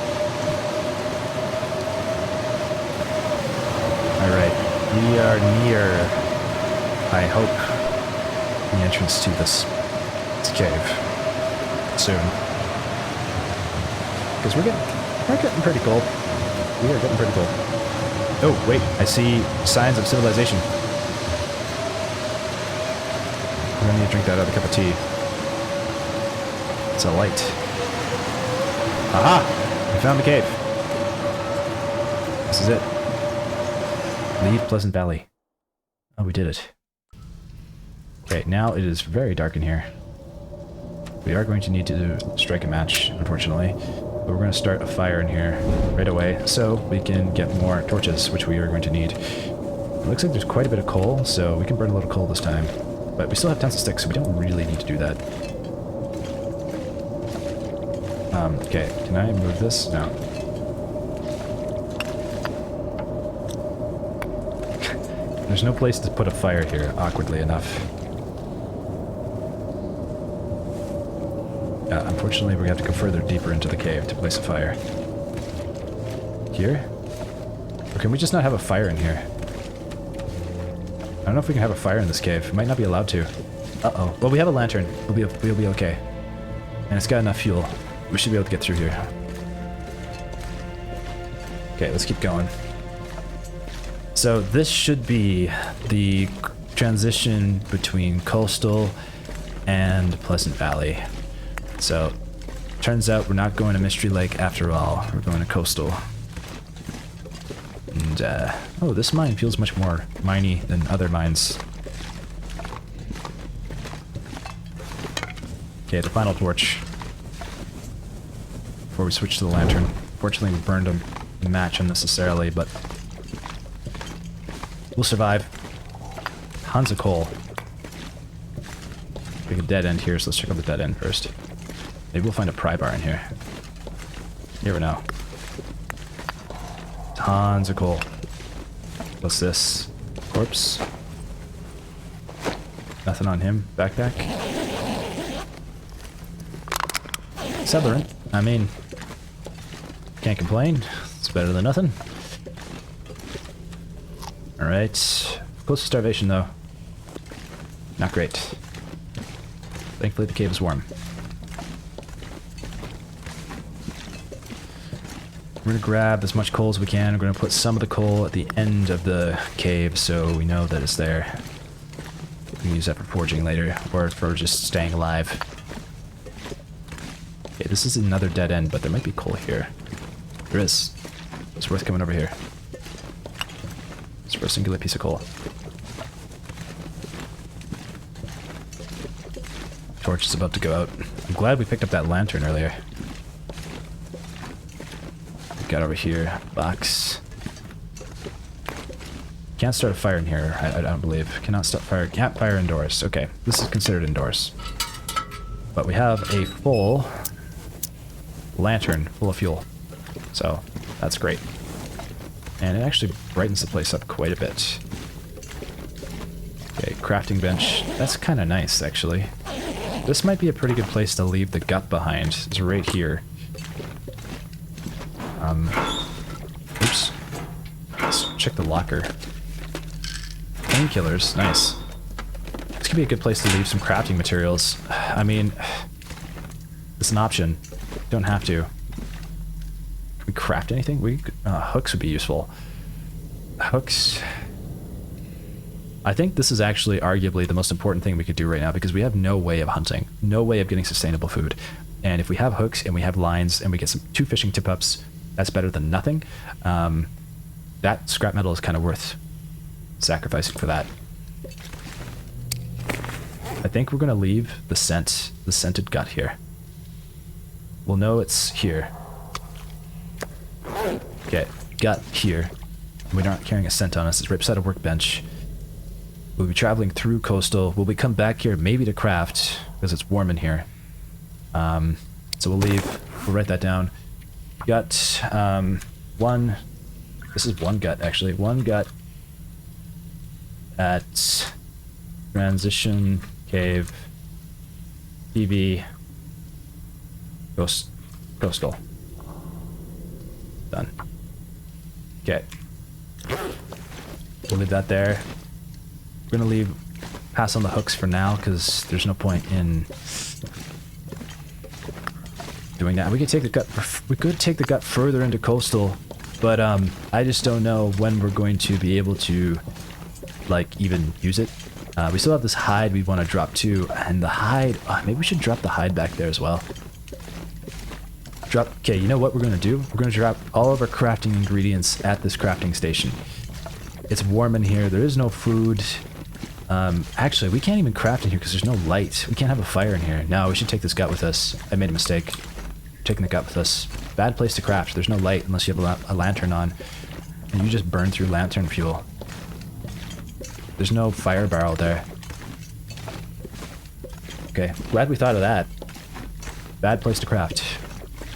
Alright, we are near, I hope, the entrance to this cave soon. Because we're getting pretty cold. We are getting pretty cold. Oh, wait, I see signs of civilization. We're gonna need to drink that other cup of tea. It's a light. Aha! We found the cave. This is it. Leave Pleasant Valley. Oh, we did it. Okay, now it is very dark in here. We are going to need to strike a match, unfortunately. But we're going to start a fire in here right away so we can get more torches, which we are going to need. It looks like there's quite a bit of coal, so we can burn a little coal this time. But we still have tons of sticks, so we don't really need to do that. Okay, can I move this? No. There's no place to put a fire here, awkwardly enough. Unfortunately, we're going to have to go further deeper into the cave to place a fire. Here? Or can we just not have a fire in here? I don't know if we can have a fire in this cave. We might not be allowed to. Uh-oh. Well, we have a lantern. We'll be okay. And it's got enough fuel. We should be able to get through here. Okay, let's keep going. So this should be the transition between Coastal and Pleasant Valley. So, turns out we're not going to Mystery Lake after all. We're going to Coastal. And, oh, this mine feels much more miney than other mines. Okay, the final torch. Before we switch to the lantern. Fortunately, we burned a match unnecessarily, but we'll survive. Tons of coal. We have a dead end here, so let's check out the dead end first. Maybe we'll find a pry bar in here. You never know. Tons of coal. What's this? Corpse? Nothing on him. Backpack? Accelerant. I mean, can't complain. It's better than nothing. Alright. Close to starvation, though. Not great. Thankfully, the cave is warm. We're going to grab as much coal as we can. We're going to put some of the coal at the end of the cave so we know that it's there. We can use that for forging later, or for just staying alive. Okay, this is another dead end, but there might be coal here. There is. It's worth coming over here. It's for a singular piece of coal. Torch is about to go out. I'm glad we picked up that lantern earlier. Got over here, box. Can't start a fire in here, I don't believe. Cannot start fire, can't fire indoors. Okay, this is considered indoors. But we have a full lantern full of fuel. So, that's great. And it actually brightens the place up quite a bit. Okay, crafting bench. That's kind of nice, actually. This might be a pretty good place to leave the gut behind. It's right here. Oops. Let's check the locker. Painkillers, nice. This could be a good place to leave some crafting materials. I mean, it's an option. Don't have to. Can we craft anything? Hooks would be useful. Hooks. I think this is actually arguably the most important thing we could do right now because we have no way of hunting, no way of getting sustainable food. And if we have hooks and we have lines and we get 2 fishing tip-ups, that's better than nothing. That scrap metal is kind of worth sacrificing for that. I think we're going to leave the scented gut here. We'll know it's here. Okay, gut here. We're not carrying a scent on us. It's right beside a workbench. We'll be traveling through Coastal. Will we come back here maybe to craft because it's warm in here. So we'll leave. We'll write that down. Got one. This is one gut actually. One gut at Transition Cave PV Coastal. Done. Okay. We'll leave that there. We're gonna pass on the hooks for now because there's no point in doing that. We could take the gut. We could take the gut further into Coastal, but I just don't know when we're going to be able to, like, even use it. We still have this hide we want to drop too, and the hide. Maybe we should drop the hide back there as well. Okay, you know what we're gonna do? We're gonna drop all of our crafting ingredients at this crafting station. It's warm in here. There is no food. Actually, we can't even craft in here because there's no light. We can't have a fire in here. No, we should take this gut with us. I made a mistake. Taking the gut with us. Bad place to craft. There's no light unless you have a lantern on. And you just burn through lantern fuel. There's no fire barrel there. Okay, glad we thought of that. Bad place to craft.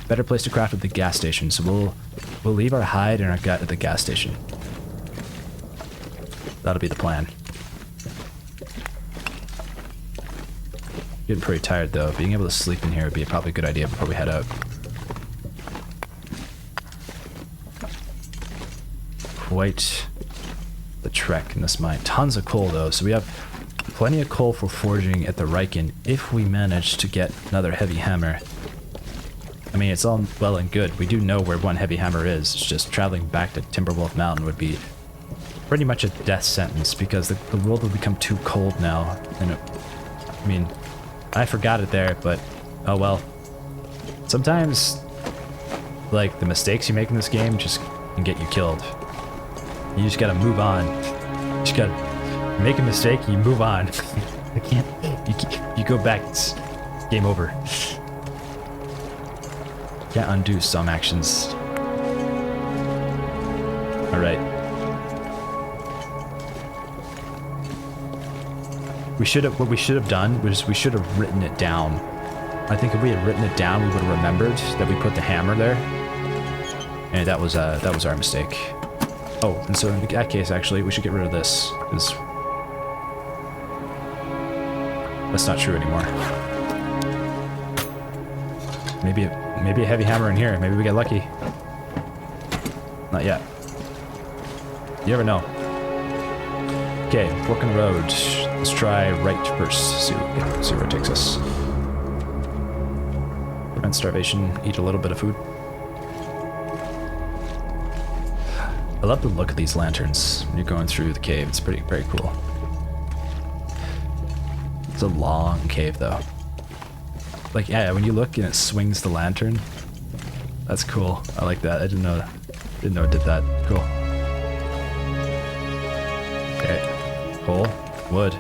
Better place to craft at the gas station. So we'll leave our hide and our gut at the gas station. That'll be the plan. Getting pretty tired though. Being able to sleep in here would be probably a good idea before we head out. Quite the trek in this mine. Tons of coal though, so we have plenty of coal for forging at the Riken if we manage to get another heavy hammer. I mean, it's all well and good. We do know where one heavy hammer is. It's just traveling back to Timberwolf Mountain would be pretty much a death sentence because the world will become too cold now. And I mean, I forgot it there, but oh well. Sometimes, like, the mistakes you make in this game just can get you killed. You just gotta move on. You just gotta make a mistake, you move on. I can't. You go back. It's game over. Can't undo some actions. All right. What we should have done was we should have written it down. I think if we had written it down, we would have remembered that we put the hammer there. And that was our mistake. Oh, and so in that case, actually, we should get rid of this, because that's not true anymore. Maybe a heavy hammer in here. Maybe we get lucky. Not yet. You never know. Okay, fork in the road. Let's try right first. See where it takes us. Prevent starvation. Eat a little bit of food. I love the look of these lanterns when you're going through the cave. It's very cool. It's a long cave though. Like, yeah, when you look and it swings the lantern, that's cool. I like that. I didn't know it did that. Cool. Okay. Coal. Wood.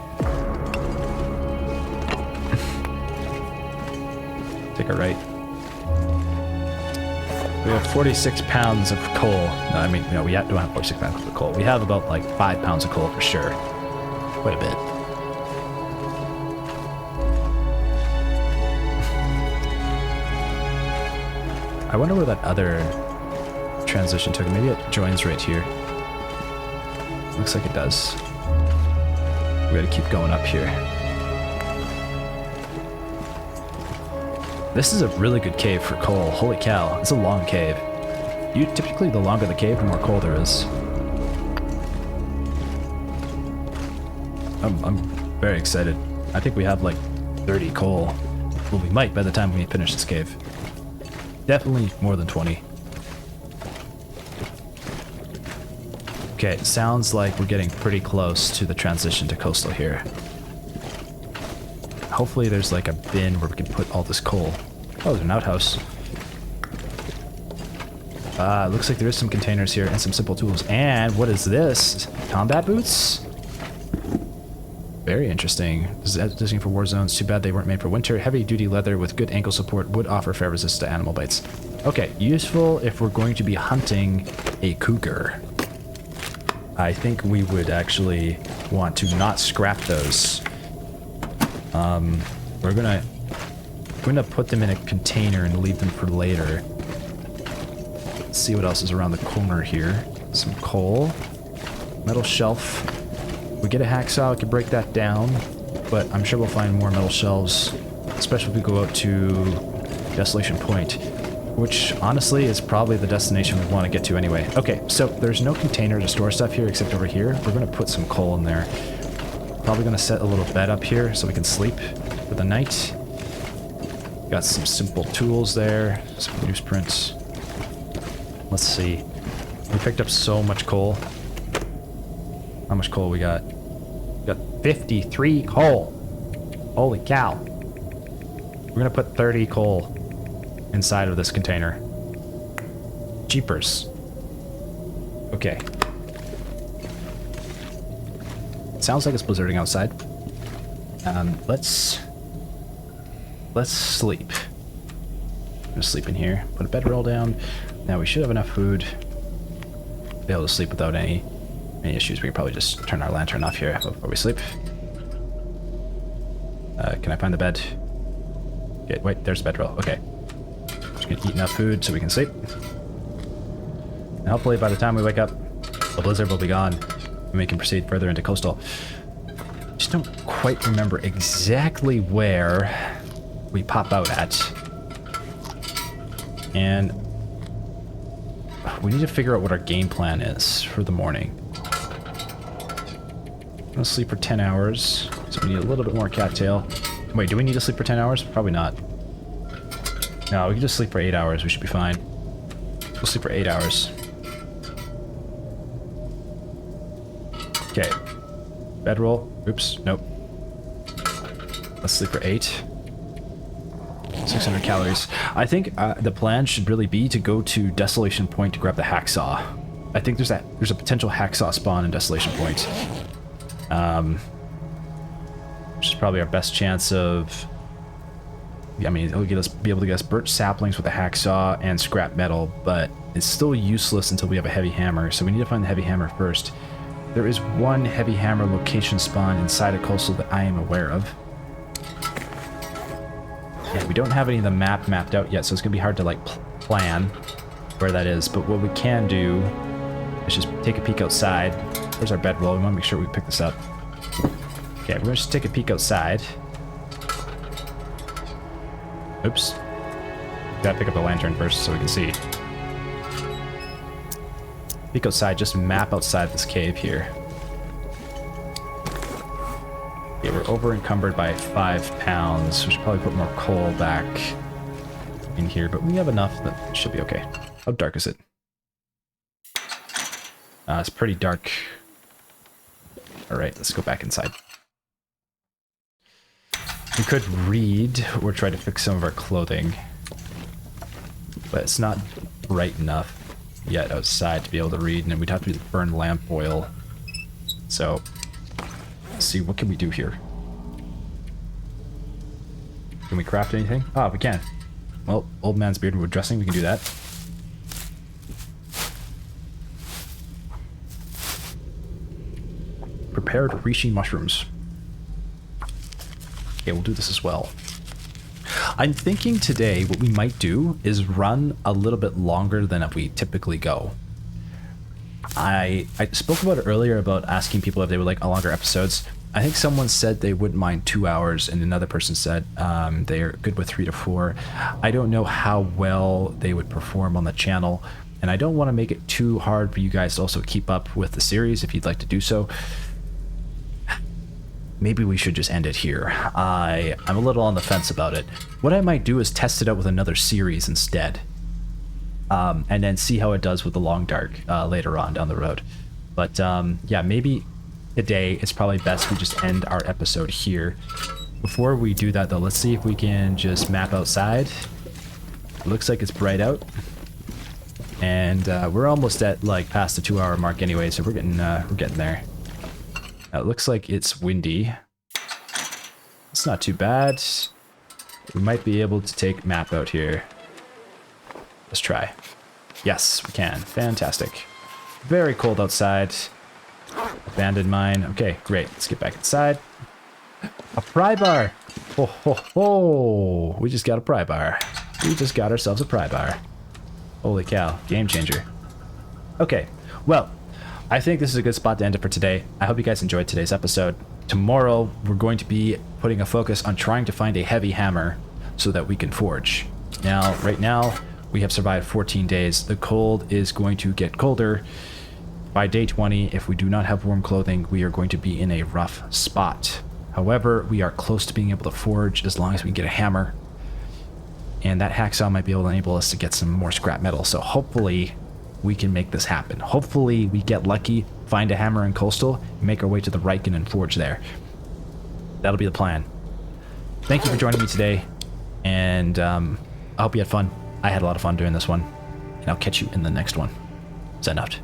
Take a right. We have 46 pounds of coal. No, I mean, no, we don't have 46 pounds of coal. We have about like 5 pounds of coal for sure. Quite a bit. I wonder where that other transition took. Maybe it joins right here. Looks like it does. We gotta keep going up here. This is a really good cave for coal. Holy cow, it's a long cave. Typically, the longer the cave, the more coal there is. I'm very excited. I think we have like 30 coal. Well, we might by the time we finish this cave. Definitely more than 20. Okay, it sounds like we're getting pretty close to the transition to coastal here. Hopefully there's like a bin where we can put all this coal. Oh, there's an outhouse. Looks like there is some containers here and some simple tools. And what is this? Combat boots? Very interesting. This is designated for war zones. Too bad they weren't made for winter. Heavy duty leather with good ankle support would offer fair resistance to animal bites. Okay, useful if we're going to be hunting a cougar. I think we would actually want to not scrap those. We're gonna put them in a container and leave them for later. Let's see what else is around the corner here. Some coal, metal shelf. We get a hacksaw, we can break that down, but I'm sure we'll find more metal shelves, especially if we go out to Desolation Point, which honestly is probably the destination we want to get to anyway. Okay, so there's no container to store stuff here except over here. We're gonna put some coal in there. Probably gonna set a little bed up here so we can sleep for the night. Got some simple tools there, some newsprints. Let's see. We picked up so much coal. How much coal we got? We got 53 coal. Holy cow. We're gonna put 30 coal inside of this container. Jeepers. Okay. sounds like it's blizzarding outside. Let's sleep. I'm gonna sleep in here. Put a bedroll down. Now we should have enough food. Be able to sleep without any issues. We can probably just turn our lantern off here before we sleep. Can I find the bed? Okay, wait, there's a bedroll. Okay. Just gonna eat enough food so we can sleep. And hopefully by the time we wake up, the blizzard will be gone and we can proceed further into coastal. Just don't quite remember exactly where we pop out at. And we need to figure out what our game plan is for the morning. I'm gonna sleep for 10 hours, so we need a little bit more cattail. Wait, do we need to sleep for 10 hours? Probably not. No, we can just sleep for 8 hours. We should be fine. We'll sleep for 8 hours. Okay. Bedroll. Oops. Nope. Let's sleep for 8. 600 calories. I think the plan should really be to go to Desolation Point to grab the hacksaw. I think there's a potential hacksaw spawn in Desolation Point. Which is probably our best chance of... I mean, it'll be able to get us birch saplings with a hacksaw and scrap metal, but it's still useless until we have a heavy hammer, so we need to find the heavy hammer first. There is one heavy hammer location spawn inside a coastal that I am aware of. Yeah, we don't have any of the map mapped out yet, so it's gonna be hard to like plan where that is, but what we can do is just take a peek outside. There's our bedroll. We want to make sure we pick this up. Okay, we're gonna just take a peek outside. Oops. Gotta pick up the lantern first so we can see. Peek outside, just map outside this cave here. Okay, we're over encumbered by 5 pounds. We should probably put more coal back in here, but we have enough that should be okay. How dark is it? It's pretty dark. Alright, let's go back inside. We could read or try to fix some of our clothing, but it's not bright enough yet outside to be able to read, and then we'd have to burn lamp oil. So, let's see, what can we do here? Can we craft anything? Ah, we can. Well, old man's beardwood dressing, we can do that. Prepared reishi mushrooms. Okay, we'll do this as well. I'm thinking today what we might do is run a little bit longer than we typically go. I spoke about it earlier about asking people if they would like longer episodes. I think someone said they wouldn't mind 2 hours, and another person said they're good with 3 to 4. I don't know how well they would perform on the channel, and I don't want to make it too hard for you guys to also keep up with the series if you'd like to do so. Maybe we should just end it here. I'm a little on the fence about it. What I might do is test it out with another series instead. And then see how it does with the Long Dark later on down the road. But yeah, maybe today it's probably best we just end our episode here. Before we do that though, let's see if we can just map outside. It looks like it's bright out. And we're almost at like past the 2 hour mark anyway, so we're getting there. It looks like it's windy. It's not too bad. We might be able to take map out here. Let's try. Yes, we can. Fantastic. Very cold outside. Abandoned mine. Okay, great. Let's get back inside. A pry bar. Ho, ho, ho. We just got a pry bar. We just got ourselves a pry bar. Holy cow. Game changer. Okay, well, I think this is a good spot to end it for today. I hope you guys enjoyed today's episode. Tomorrow, we're going to be putting a focus on trying to find a heavy hammer so that we can forge. Now, right now, we have survived 14 days. The cold is going to get colder. By day 20, if we do not have warm clothing, we are going to be in a rough spot. However, we are close to being able to forge as long as we can get a hammer. And that hacksaw might be able to enable us to get some more scrap metal. So hopefully we can make this happen. Hopefully we get lucky, find a hammer in coastal, and make our way to the Riken and forge there. That'll be the plan. Thank you for joining me today, and I hope you had fun. I had a lot of fun doing this one, and I'll catch you in the next one. Zen out.